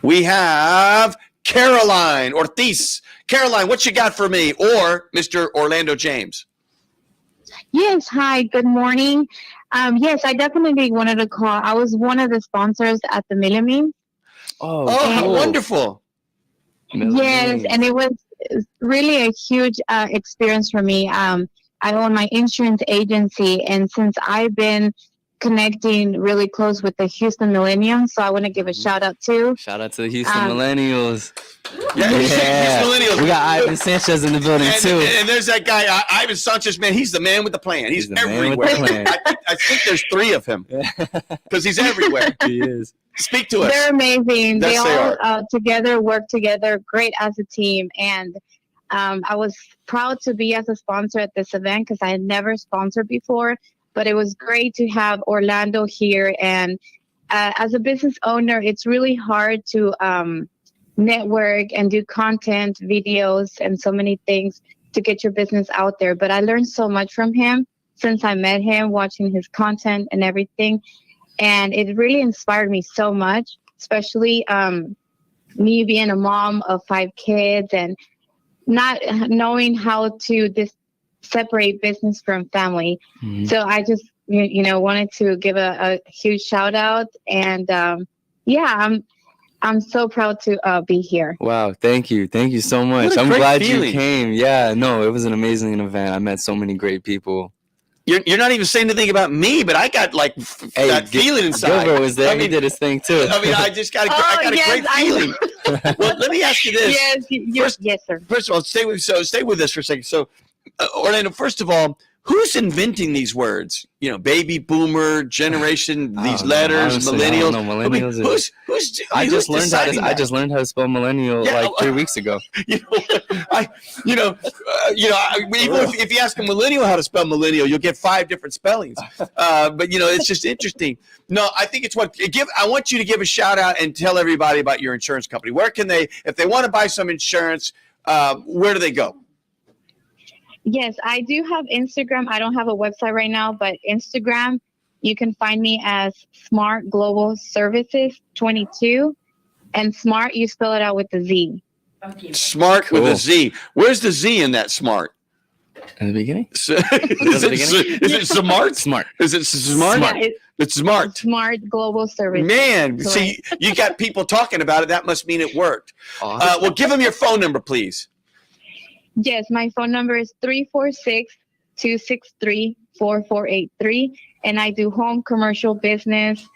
We have Caroline Ortiz. Caroline, what you got for me? Or Mr. Orlando James? Yes, hi, good morning. Yes, I definitely wanted to call. I was one of the sponsors at the Millamine. Oh, how cool. wonderful. Yes, and it was really a huge experience for me. I own my insurance agency, and since I've been connecting really close with the Houston Millennials, so I want to give a shout out too. Shout out to the Houston Millennials. Yeah, Millennials. We got Ivan Sanchez in the building too. And there's that guy, Ivan Sanchez, man. He's the man with the plan. He's the man everywhere. with the plan. I think there's 3 of him because he's everywhere. He is. Speak to us. They're amazing. Yes, they they all together work together, great as a team. And I was proud to be as a sponsor at this event because I had never sponsored before. But it was great to have Orlando here. And as a business owner, it's really hard to network and do content, videos, and so many things to get your business out there. But I learned so much from him since I met him, watching his content and everything. And it really inspired me so much, especially me being a mom of 5 kids and not knowing how to separate business from family. Mm-hmm. So I just, wanted to give a huge shout out. And I'm so proud to be here. Wow, thank you so much. What a I'm great glad feeling. you came. Yeah, no, it was an amazing event. I met so many great people. You're not even saying anything about me, but I got like that feeling inside. Gilbert was there. I mean, he did his thing too. I mean, I just got a great feeling. Well, let me ask you this. Yes, yes, sir. First of all, stay with us for a second. So, Orlando, first of all, who's inventing these words? Baby boomer generation. These letters, honestly, millennials. I don't know. Millennials. I just learned how to spell millennial like 3 weeks ago. Even if you ask a millennial how to spell millennial, you'll get 5 different spellings. But it's just interesting. No, I think it's I want you to give a shout out and tell everybody about your insurance company. Where can they, if they want to buy some insurance, where do they go? Yes, I do have Instagram. I don't have a website right now, but Instagram, you can find me as Smart Global Services 22. And smart, you spell it out with the Z. Okay. Smart with a Z. Where's the Z in that smart? In the beginning? Is it smart? Smart. Is it smart? Yeah, It's smart. Smart Global Services. Man, Correct. see, you got people talking about it. That must mean it worked. Well, give them your phone number, please. Yes, my phone number is 346-263-4483. And I do home, commercial, business,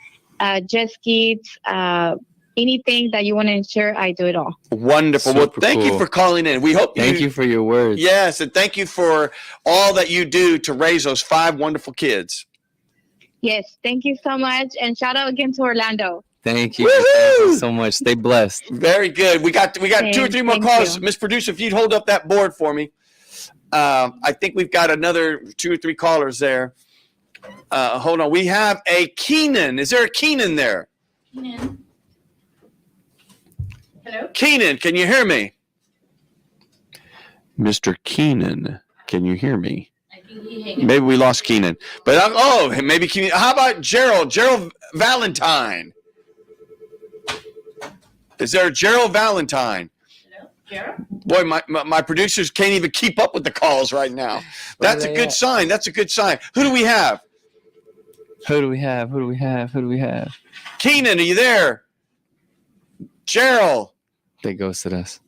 jet skis, anything that you want to insure, I do it all. Wonderful. Well, thank you for calling in. We hope Thank you for your words. Yes, and thank you for all that you do to raise those 5 wonderful kids. Yes, thank you so much. And shout out again to Orlando. Thank you. Thank you so much. Stay blessed. Very good. We got 2 or 3 more Thank calls. you. Miss Producer, if you'd hold up that board for me. I think we've got another 2 or 3 callers there. Hold on. We have a Keenan. Is there a Keenan there? Keenan. Hello? Keenan, can you hear me? Mr. Keenan, can you hear me? I think he hanging. Maybe we lost Keenan. But maybe Keenan. How about Gerald? Gerald Valentine. Is there a Gerald Valentine? Hello? Gerald? Boy, my producers can't even keep up with the calls right now. That's a good sign. That's a good sign. Who do we have? Who do we have? Keenan, are you there? Gerald. They ghosted us.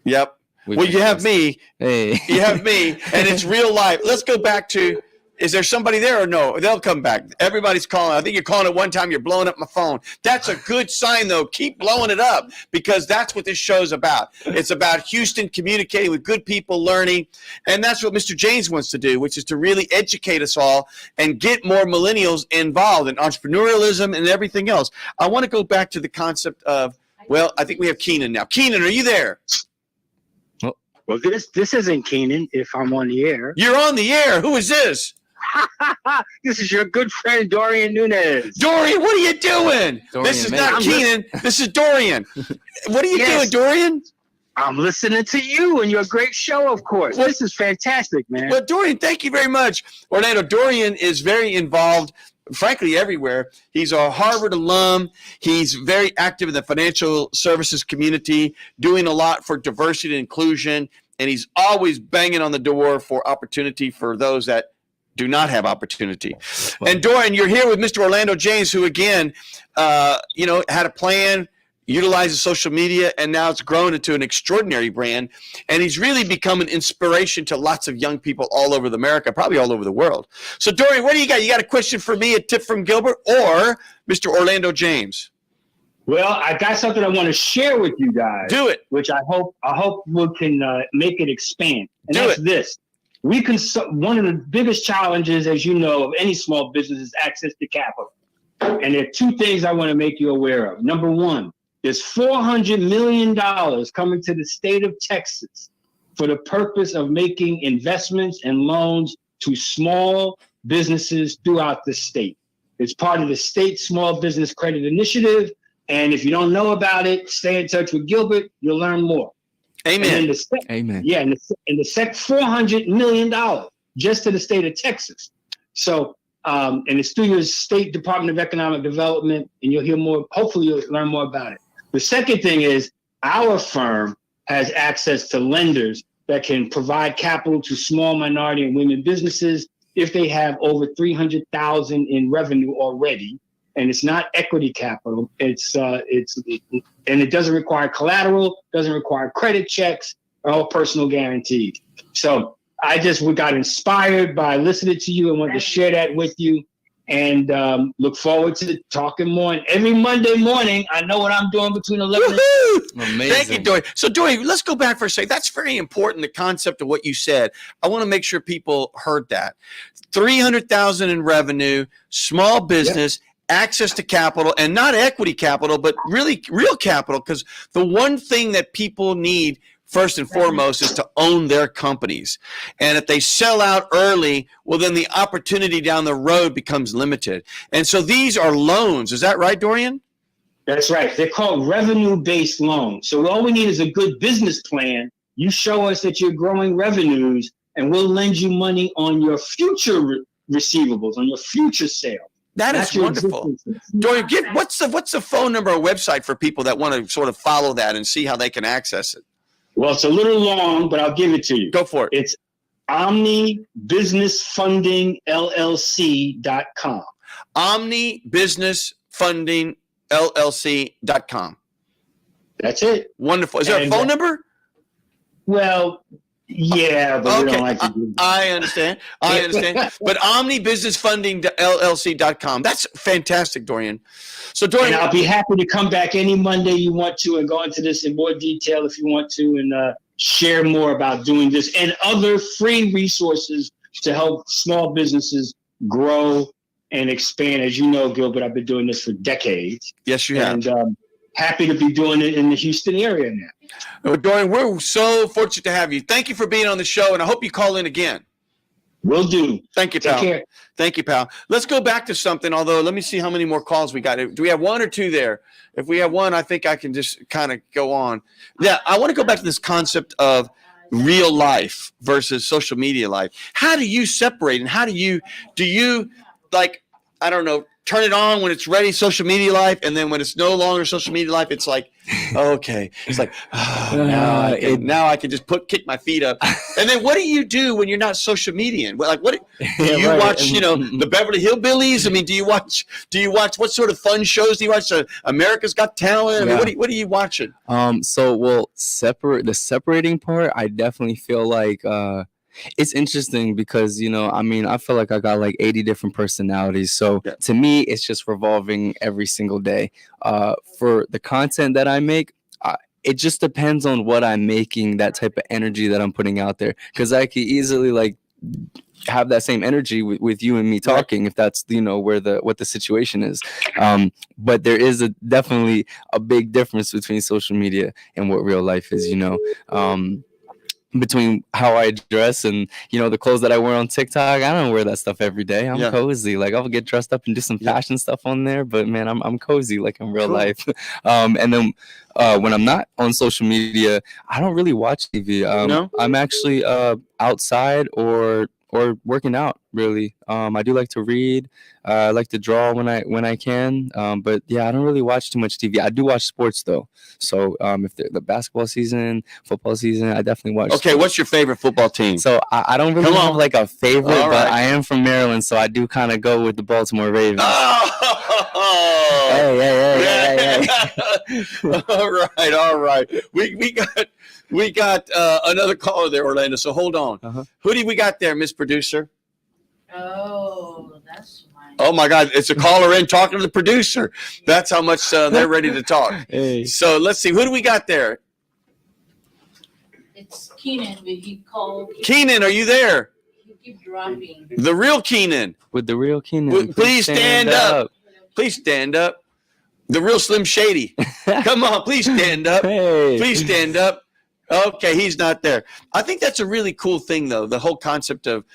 Yep. Well, you have me. Hey. You have me, and it's real life. Let's go back to, is there somebody there or no? They'll come back. Everybody's calling. I think you're calling at one time. You're blowing up my phone. That's a good sign, though. Keep blowing it up because that's what this show's about. It's about Houston communicating with good people, learning, and that's what Mr. James wants to do, which is to really educate us all and get more millennials involved in entrepreneurialism and everything else. I want to go back to the concept of, well, I think we have Keenan now. Keenan, are you there? Well, this isn't Keenan if I'm on the air. You're on the air. Who is this? This is your good friend Dorian Nunez. Dorian, what are you doing? Dorian, This is man. not Keenan. This is Dorian. What are you doing, Yes. Dorian? I'm listening to you and your great show, of course. Well- This is fantastic, man. Well, Dorian, thank you very much. Orlando, Dorian is very involved, frankly, everywhere. He's a Harvard alum. He's very active in the financial services community, doing a lot for diversity and inclusion, and he's always banging on the door for opportunity for those that do not have opportunity. And Dorian, you're here with Mr. Orlando James, who again, had a plan, utilizes social media, and now it's grown into an extraordinary brand. And he's really become an inspiration to lots of young people all over America, probably all over the world. So Dorian, what do you got? You got a question for me, a tip from Gilbert, or Mr. Orlando James? Well, I got something I want to share with you guys. Do it. Which I hope we can make it expand. And Do that's it. this. One of the biggest challenges, as you know, of any small business is access to capital. And there are two things I want to make you aware of. Number one, there's $400 million coming to the state of Texas for the purpose of making investments and loans to small businesses throughout the state. It's part of the state small business credit initiative. And if you don't know about it, stay in touch with Gilbert. You'll learn more. Amen. Amen. Yeah, and the $400 million just to the state of Texas. So, and it's through your state Department of Economic Development, and you'll hear more. Hopefully, you'll learn more about it. The second thing is our firm has access to lenders that can provide capital to small minority and women businesses if they have over $300,000 in revenue already. And it's not equity capital. And it doesn't require collateral, doesn't require credit checks, or all personal guarantees. So we got inspired by listening to you and wanted to share that with you, and look forward to talking more. And every Monday morning, I know what I'm doing between 11 and Amazing. Thank you, Dorian. So, Dorian, let's go back for a second. That's very important, the concept of what you said. I want to make sure people heard that. $300,000 in revenue, small business, access to capital, and not equity capital, but really real capital, because the one thing that people need first and foremost is to own their companies. And if they sell out early, well, then the opportunity down the road becomes limited. And so these are loans. Is that right, Dorian? That's right. They're called revenue-based loans. So all we need is a good business plan. You show us that you're growing revenues, and we'll lend you money on your future receivables, on your future sale. That is wonderful. Dorian, what's the phone number or website for people that want to sort of follow that and see how they can access it? Well, it's a little long, but I'll give it to you. Go for it. It's omnibusinessfundingllc.com. omnibusinessfundingllc.com. That's it. Wonderful. Is there a phone number? Well, yeah, but we Okay. don't like to do that. I understand. But omnibusinessfundingllc.com. That's fantastic, Dorian. So, Dorian, And I'll be happy to come back any Monday you want to and go into this in more detail if you want to, and share more about doing this and other free resources to help small businesses grow and expand. As you know, Gilbert, I've been doing this for decades. Yes, you have. And happy to be doing it in the Houston area now. Well, Dorian, we're so fortunate to have you. Thank you for being on the show, and I hope you call in again. Will do. Thank you, Take pal. care. Thank you, pal. Let's go back to something, although let me see how many more calls we got. Do we have one or two there? If we have one, I think I can just kind of go on. Yeah, I want to go back to this concept of real life versus social media life. How do you separate, and how do you like, I don't know, turn it on when it's ready, social media life, and then when it's no longer social media life, it's like, okay. It's like, now I can just kick my feet up. And then what do you do when you're not social media? Like, what do you watch, the Beverly Hillbillies? I mean, do you watch what sort of fun shows do you watch? America's Got Talent? I mean, what are you watching? The separating part, I definitely feel like it's interesting because, I feel like I got like 80 different personalities. So to me, it's just revolving every single day. For the content that I make, it just depends on what I'm making, that type of energy that I'm putting out there. Because I could easily like have that same energy with you and me talking, if that's what the situation is. But there is definitely a big difference between social media and what real life is. between how I dress and, you know, the clothes that I wear on TikTok, I don't wear that stuff every day. I'm Yeah. cozy. Like, I'll get dressed up and do some Yeah. fashion stuff on there, but man, I'm cozy like in real Cool. life. And then when I'm not on social media, I don't really watch TV. No? I'm actually outside or working out, really. I do like to read. I like to draw when I can. But yeah, I don't really watch too much TV. I do watch sports though. So if the basketball season, football season, I definitely watch. Okay, what's your favorite football team? So I don't really Come have on. like a favorite, All but right. I am from Maryland, so I do kind of go with the Baltimore Ravens. Oh! Hey. All right. We got another caller there, Orlando. So hold on. Uh-huh. Who do we got there, Miss Producer? Oh, that's mine. Oh my God, it's a caller in talking to the producer. That's how much they're ready to talk. Hey. So let's see. Who do we got there? It's Keenan, but he called. Keenan, are you there? He keep dropping. The real Keenan. With the real Keenan. Please stand up. Please stand up. The real Slim Shady. Come on, please stand up. Hey. Please stand up. Okay, he's not there. I think that's a really cool thing, though. The whole concept of,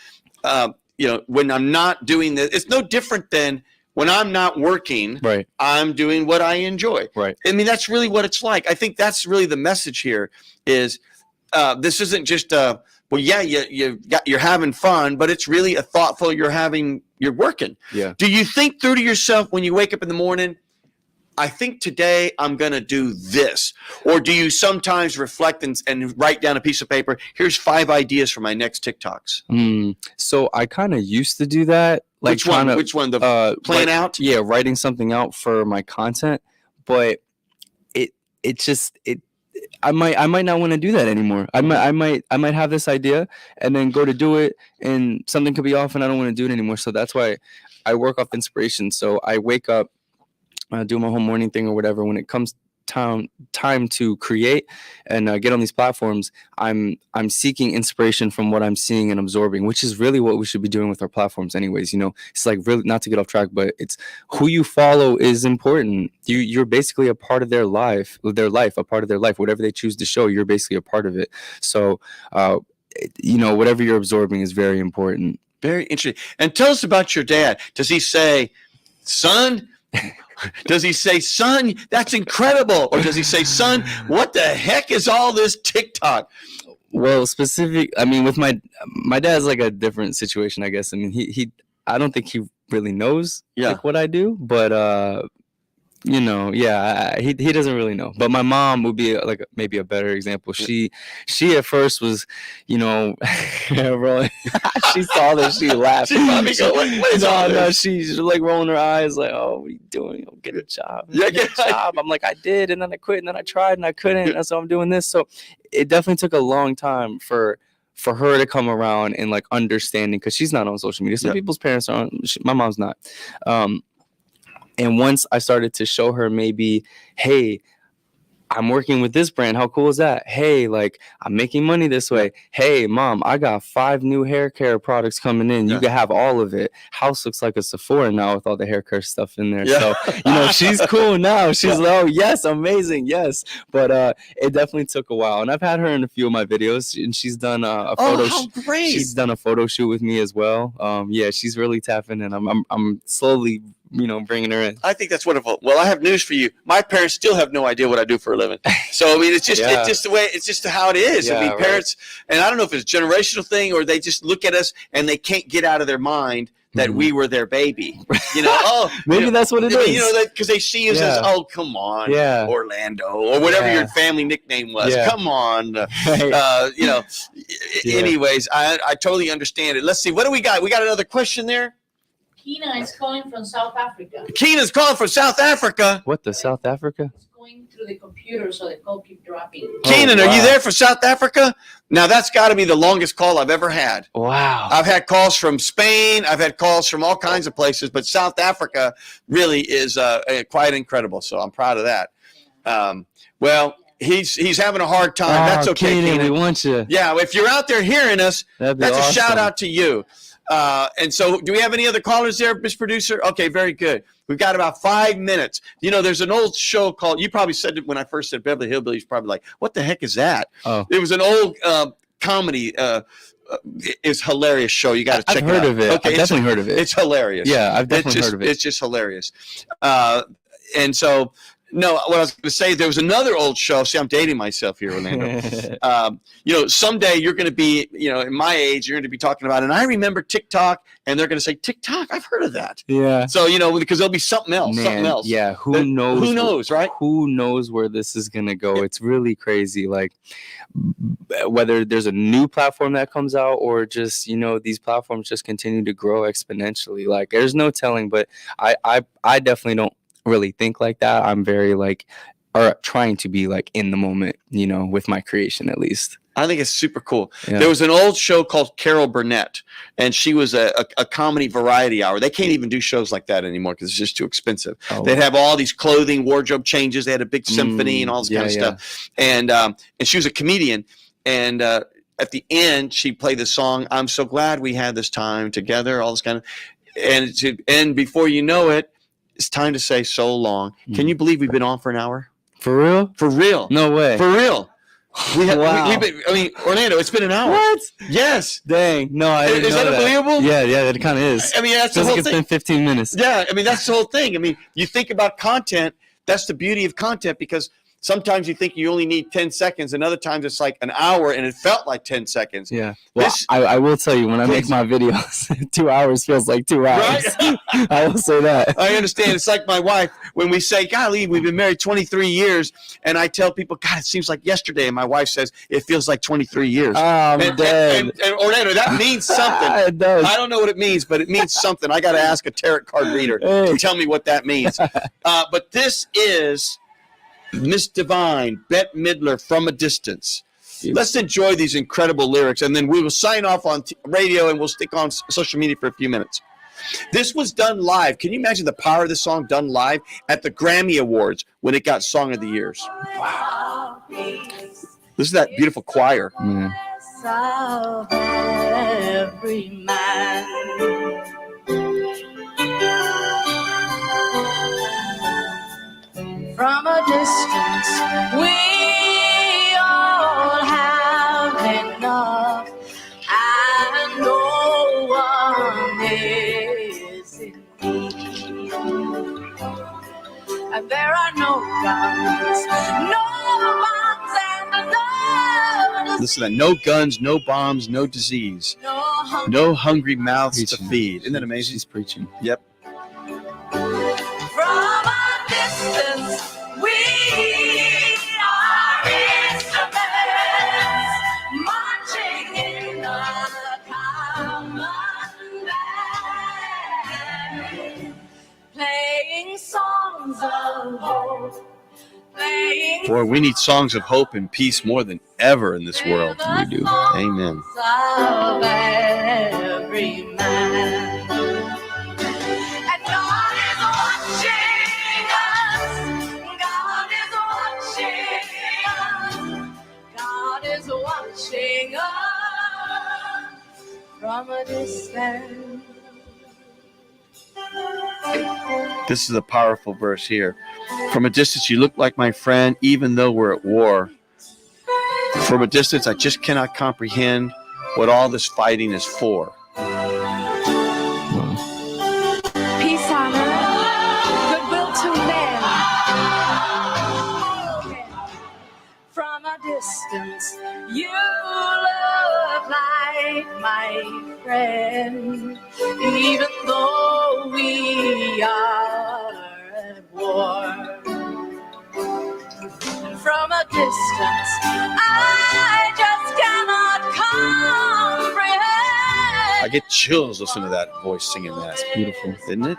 when I'm not doing this, it's no different than when I'm not working. Right. I'm doing what I enjoy. Right. I mean, that's really what it's like. I think that's really the message here. Is this isn't just you're having fun, but it's really a thoughtful. You're working. Yeah. Do you think through to yourself when you wake up in the morning, I think today I'm going to do this? Or do you sometimes reflect and write down a piece of paper? Here's 5 ideas for my next TikToks. So I kind of used to do that. Like Which one? Which one? The plan out? Yeah, writing something out for my content. But I might not want to do that anymore. I might have this idea and then go to do it and something could be off and I don't want to do it anymore. So that's why I work off inspiration. So I wake up, do my whole morning thing or whatever. When it comes time to create and get on these platforms, I'm seeking inspiration from what I'm seeing and absorbing, which is really what we should be doing with our platforms anyways. You know, it's like, really, not to get off track, but it's who you follow is important. You're basically a part of their life, a part of their life. Whatever they choose to show, you're basically a part of it. So whatever you're absorbing is very important. Very interesting. And tell us about your dad. Does he say, son? Does he say, son, that's incredible? Or does he say, son, what the heck is all this TikTok? Well, with my dad's like a different situation, I guess. I mean, I don't think he really knows like what I do, but he doesn't really know. But my mom would be like maybe a better example. She at first was, rolling. She saw this, she laughed. She probably go, what is all this? She's like rolling her eyes, like, oh, what are you doing? I'll get a job. Get a job. I'm like, I did, and then I quit, and then I tried, and I couldn't, and so I'm doing this. So it definitely took a long time for her to come around and like understanding, because she's not on social media. Some people's parents aren't. My mom's not. And once I started to show her maybe, hey, I'm working with this brand. How cool is that? Hey, like, I'm making money this way. Hey, mom, I got 5 new hair care products coming in. You can have all of it. House looks like a Sephora now with all the hair care stuff in there. So, she's cool now. She's like, oh, yes, amazing. Yes. But it definitely took a while. And I've had her in a few of my videos, and she's done a photo shoot. Great. She's done a photo shoot with me as well. She's really tapping in. I'm slowly bringing her in. I think that's wonderful. Well, I have news for you. My parents still have no idea what I do for a living. So, I mean, it's just the way, it's just how it is. I mean, parents, and I don't know if it's a generational thing or they just look at us and they can't get out of their mind that we were their baby. Maybe that's what it is. Because they see us as, oh, come on, Orlando, or whatever your family nickname was. Come on. Anyways, I totally understand it. Let's see. What do we got? We got another question there. Keena is calling from South Africa. Keena's calling from South Africa. What, the South Africa? It's going through the computer, so the call keep dropping. Keenan, are you there for South Africa? Now, that's got to be the longest call I've ever had. Wow. I've I've had calls from Spain. I've had calls from all kinds of places, but South Africa really is quite incredible. So I'm proud of that. Well, he's having a hard time. That's okay, Keenan. We want you. Yeah, if you're out there hearing us, that's awesome. A shout out to you. And so do we have any other callers there, Miss Producer? Okay, very good. We've got about 5 minutes. There's an old show called, you probably said it when I first said Beverly Hillbillies, probably like, what the heck is that? Oh. It was an old comedy. It's hilarious show. You got to check it out. I've heard of it. Okay, I've definitely heard of it. It's hilarious. Yeah, I've definitely heard of it. It's just hilarious. And so, no, what I was going to say, there was another old show. See, I'm dating myself here, Orlando. Someday you're going to be, in my age, you're going to be talking about, and I remember TikTok, and they're going to say, TikTok, I've heard of that. Yeah. So, because there'll be something else. Yeah, who knows? Who knows, right? Who knows where this is going to go? It's really crazy. Like, whether there's a new platform that comes out or just, these platforms just continue to grow exponentially. Like, there's no telling, but I definitely don't really think like that. I'm very or trying to be in the moment, with my creation at least. I think it's super cool. Yeah. There was an old show called Carol Burnett, and she was a comedy variety hour. They can't even do shows like that anymore because it's just too expensive. Oh. They'd have all these clothing, wardrobe changes. They had a big symphony and all this kind of stuff. And she was a comedian. And at the end, she played the song, "I'm so glad we had this time together," all this kind of. And before you know it, it's time to say so long. Can you believe we've been on for an hour? For real? For real. No way. For real. Wow. Orlando, it's been an hour. What? Yes. Dang. No, I didn't know that unbelievable? Yeah, it kind of is. That's the Feels whole like it's thing. been 15 minutes. Yeah, that's the whole thing. You think about content. That's the beauty of content, because sometimes you think you only need 10 seconds, and other times it's like an hour, and it felt like 10 seconds. Yeah. Well, I will tell you, when I make my videos, 2 hours feels like 2 hours. Right? I will say that. I understand. It's like my wife, when we say, golly, we've been married 23 years, and I tell people, God, it seems like yesterday, and my wife says, it feels like 23 years. Oh, I'm dead. And Orlando, that means something. It does. I don't know what it means, but it means something. I got to ask a tarot card reader to tell me what that means. But this is Miss Divine, Bette Midler, From a Distance. Let's enjoy these incredible lyrics, and then we will sign off on radio, and we'll stick on social media for a few minutes. This was done live. Can you imagine the power of this song done live at the Grammy Awards when it got Song of the Years? Wow. Listen to that beautiful choir. Of every man. From a distance, we all have enough, and no one is in need. And there are no guns, no bombs, and no. Listen to that. No guns, no bombs, no disease. No hungry mouths to feed. Isn't that amazing? She's preaching. Yep. From a distance, we are instruments, marching in a common band, playing songs of hope. Boy, we need songs of hope and peace more than ever in this world. We do. Amen. Of every man. And God is watching us. God is watching us. God is watching us from a distance. This is a powerful verse here. From a distance, you look like my friend, even though we're at war. From a distance, I just cannot comprehend what all this fighting is for. Peace on earth, goodwill to men. From a distance, you look like my friend, even though we are at war. From a distance, I just cannot comprehend. I get chills listening to that voice singing that. It's beautiful, isn't it?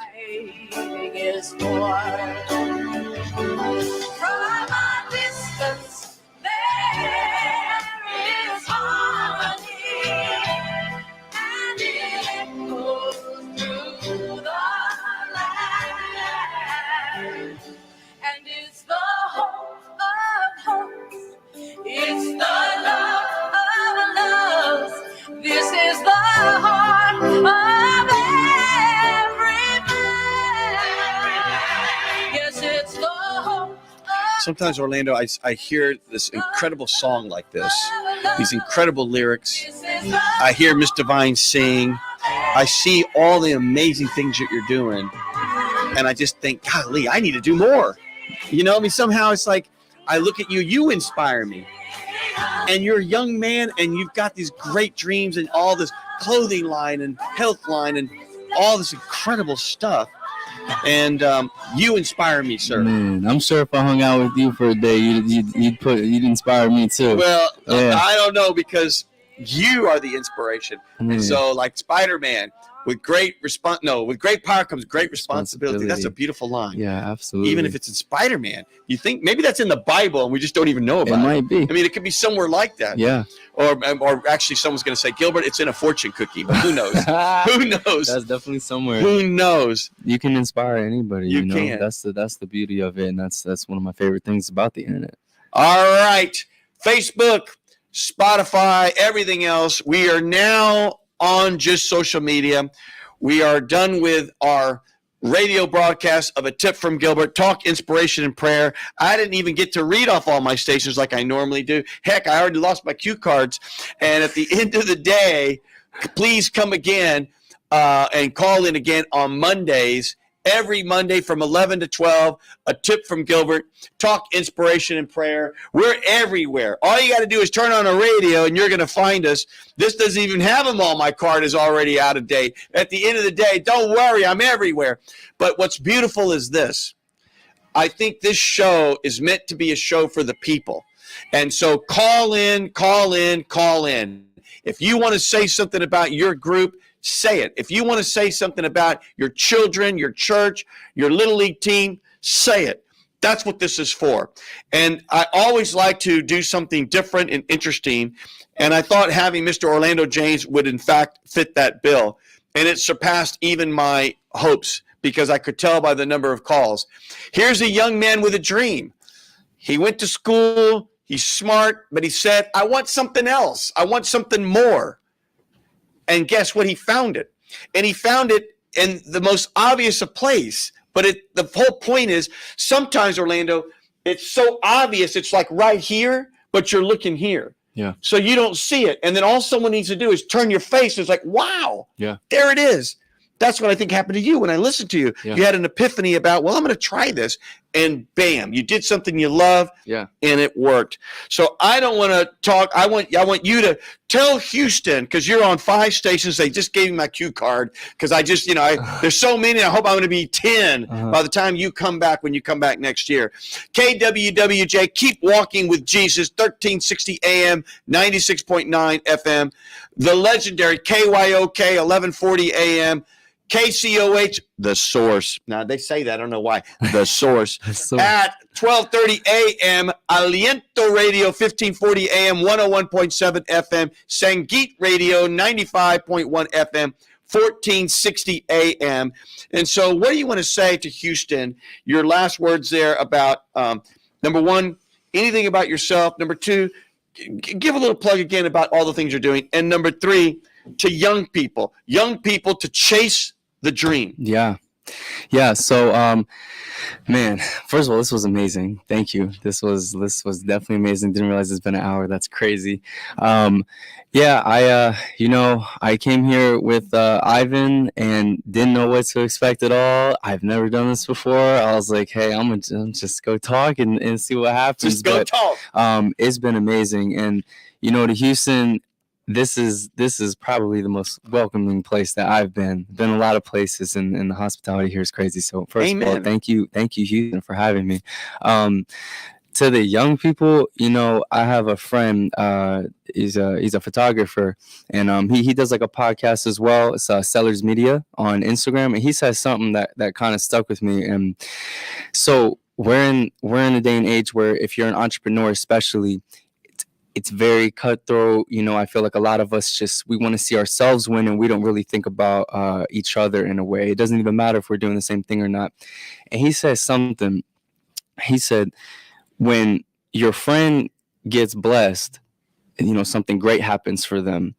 Is for. From a distance, there is harmony, and it echoes through the land. And it's the hope of hopes, it's the love of loves. This is the heart of every man. Yes, it's the hope of Sometimes, Orlando, I hear this incredible song like this, these incredible lyrics. I hear Miss Divine sing. I see all the amazing things that you're doing. And I just think, golly, I need to do more. You know, I mean, somehow it's like, I look at you, you inspire me. And you're a young man and you've got these great dreams and all this clothing line and health line and all this incredible stuff. And you inspire me, sir. Man, I'm sure if I hung out with you for a day, you'd inspire me too. Well, yeah. I don't know, because you are the inspiration. And so, like Spider-Man, with great power comes great responsibility. That's a beautiful line. Yeah, absolutely. Even if it's in Spider-Man, you think maybe that's in the Bible and we just don't even know about it. It might be. I mean, it could be somewhere like that. Yeah. Or actually, someone's going to say, Gilbert, it's in a fortune cookie. But who knows? Who knows? That's definitely somewhere. Who knows? You can inspire anybody. You know? can. That's the beauty of it, and that's one of my favorite things about the internet. All right, Facebook, Spotify, everything else. We are now on just social media. We are done with our radio broadcast of A Tip from Gilbert, talk, inspiration, and prayer. I didn't even get to read off all my stations like I normally do. Heck, I already lost my cue cards. And at the end of the day, please come again and call in again on Mondays. Every Monday from 11 to 12, A Tip from Gilbert, talk, inspiration, and prayer. We're everywhere. All you got to do is turn on a radio, and you're going to find us. This doesn't even have them all. My card is already out of date. At the end of the day, don't worry, I'm everywhere. But what's beautiful is this. I think this show is meant to be a show for the people. And so call in, call in, call in. If you want to say something about your group, say it. If you want to say something about your children, your church, your little league team, say it. That's what this is for. And I always like to do something different and interesting. And I thought having Mr. Orlando James would, in fact, fit that bill. And it surpassed even my hopes because I could tell by the number of calls. Here's a young man with a dream. He went to school. He's smart. But he said, I want something else. I want something more. And guess what? He found it. And he found it in the most obvious of place. But the whole point is sometimes, Orlando, it's so obvious. It's like right here, but you're looking here. Yeah. So you don't see it. And then all someone needs to do is turn your face. It's like, wow. Yeah. There it is. That's what I think happened to you when I listened to you. Yeah. You had an epiphany about, well, I'm going to try this. And bam, you did something you love. Yeah. And it worked. So I don't want to talk. I want you to tell Houston, because you're on 5 stations. They just gave me my cue card because I just, there's so many. I hope I'm going to be 10 by the time you come back, when you come back next year. KWWJ, keep walking with Jesus, 1360 AM, 96.9 FM. The legendary KYOK, 1140 AM. KCOH, the source. Now, they say that. I don't know why. The source. At 12:30 a.m., Aliento Radio, 1540 a.m., 101.7 FM. Sangeet Radio, 95.1 FM, 1460 a.m. And so what do you want to say to Houston? Your last words there about, number one, anything about yourself. Number two, give a little plug again about all the things you're doing. And number three, to young people to chase the dream. Yeah. So, man, first of all, this was amazing. Thank you. This was definitely amazing. Didn't realize it's been an hour. That's crazy. I came here with Ivan and didn't know what to expect at all. I've never done this before. I was like, hey, I'm gonna just go talk and see what happens. Talk. It's been amazing. And, to Houston, this is probably the most welcoming place that I've been. Been a lot of places, and the hospitality here is crazy. So first of all, thank you, Houston, for having me. To the young people, I have a friend. He's a photographer, and he does like a podcast as well. It's Sellers Media on Instagram, and he says something that kind of stuck with me. And so we're in a day and age where if you're an entrepreneur, especially, it's very cutthroat. I feel like a lot of us we want to see ourselves win, and we don't really think about each other in a way. It doesn't even matter if we're doing the same thing or not. And he says something. He said, when your friend gets blessed, something great happens for them,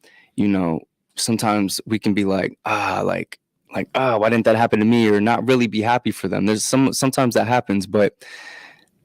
sometimes we can be like, why didn't that happen to me? Or not really be happy for them. Sometimes that happens, but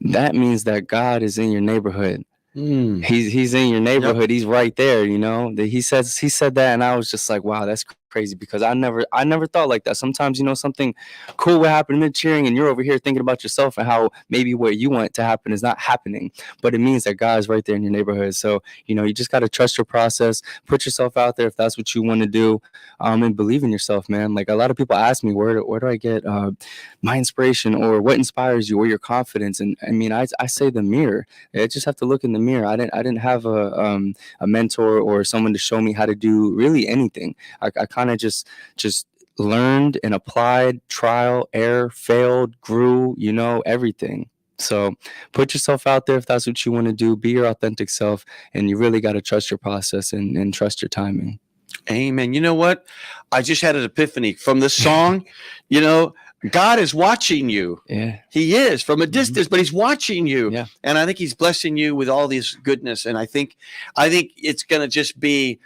that means that God is in your neighborhood. He's in your neighborhood. He's right there. You know, he said that, and I was just like, wow, that's crazy, because I never thought like that. Sometimes, you know, something cool will happen mid cheering, and you're over here thinking about yourself and how maybe what you want to happen is not happening, but it means that God's right there in your neighborhood. So, you know, you just got to trust your process, put yourself out there if that's what you want to do, and believe in yourself, man. Like, a lot of people ask me, where do I get my inspiration, or what inspires you, or your confidence? And I mean, I say the mirror. I just have to look in the mirror. I didn't have a mentor or someone to show me how to do really anything. I kind of just learned and applied, trial, error, failed, grew, you know, everything. So put yourself out there if that's what you want to do. Be your authentic self, and you really got to trust your process and trust your timing. Amen. You know what? I just had an epiphany from this song. You know, God is watching you. Yeah. He is from a distance, but he's watching you. Yeah. And I think he's blessing you with all this goodness. And I think it's going to just be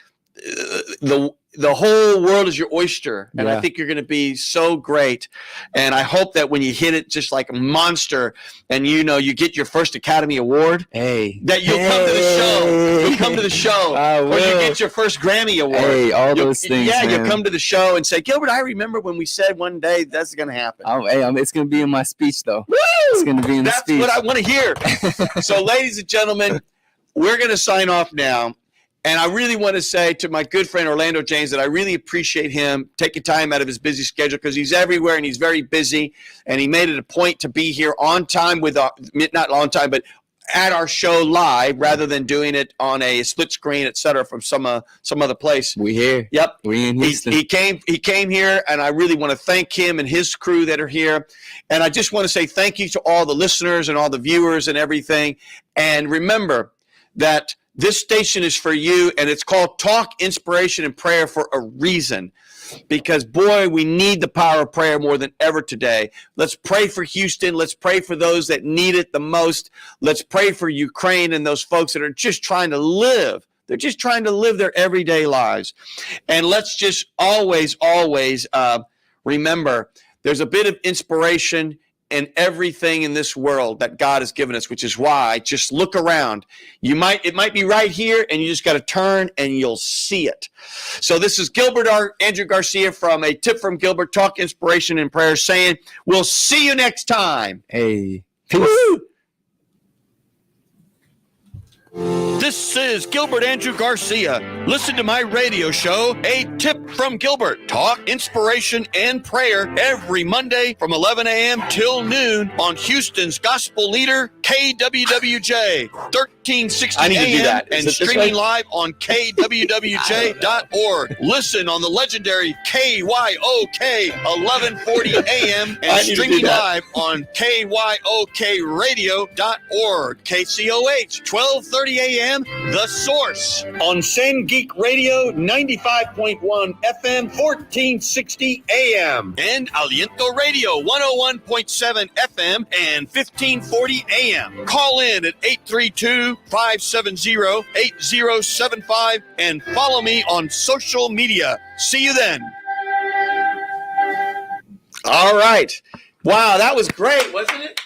the whole world is your oyster. And I think you're going to be so great. And I hope that when you hit it just like a monster, and you know, you get your first Academy Award, that you'll come to the show. You'll come to the show. Or you get your first Grammy Award. Hey, all those things. Yeah, man. You'll come to the show and say, Gilbert, I remember when we said one day that's going to happen. It's going to be in my speech, though. Woo! It's going to be in the speech. That's what I want to hear. So, ladies and gentlemen, we're going to sign off now. And I really want to say to my good friend Orlando James that I really appreciate him taking time out of his busy schedule, because he's everywhere and he's very busy. And he made it a point to be here on time with not on time, but at our show live, rather than doing it on a split screen, et cetera, from some other place. We here. Yep. We in Houston. He came here, and I really want to thank him and his crew that are here. And I just want to say thank you to all the listeners and all the viewers and everything. And remember that this station is for you, and it's called Talk, Inspiration, and Prayer for a reason. Because, boy, we need the power of prayer more than ever today. Let's pray for Houston. Let's pray for those that need it the most. Let's pray for Ukraine and those folks that are just trying to live. They're just trying to live their everyday lives. And let's just always remember there's a bit of inspiration in everything in this world that God has given us, which is why just look around. It might be right here, and you just got to turn and you'll see it. So this is Gilbert Andrew Garcia from A Tip from Gilbert, Talk, Inspiration, and Prayer, saying we'll see you next time. Hey, peace. Woo! This is Gilbert Andrew Garcia. Listen to my radio show, A Tip from Gilbert. Talk, inspiration, and prayer every Monday from 11 a.m. till noon on Houston's gospel leader, KWWJ, 1360 a.m. and streaming live on KWWJ.org. Listen on the legendary KYOK, 1140 a.m. and streaming live on KYOKradio.org. KCOH, 1230 a.m. The Source on Sangeet Radio, 95.1 FM, 1460 AM, and Aliento Radio, 101.7 FM and 1540 AM. Call in at 832-570-8075 and follow me on social media. See you then. All right. Wow, that was great, wasn't it?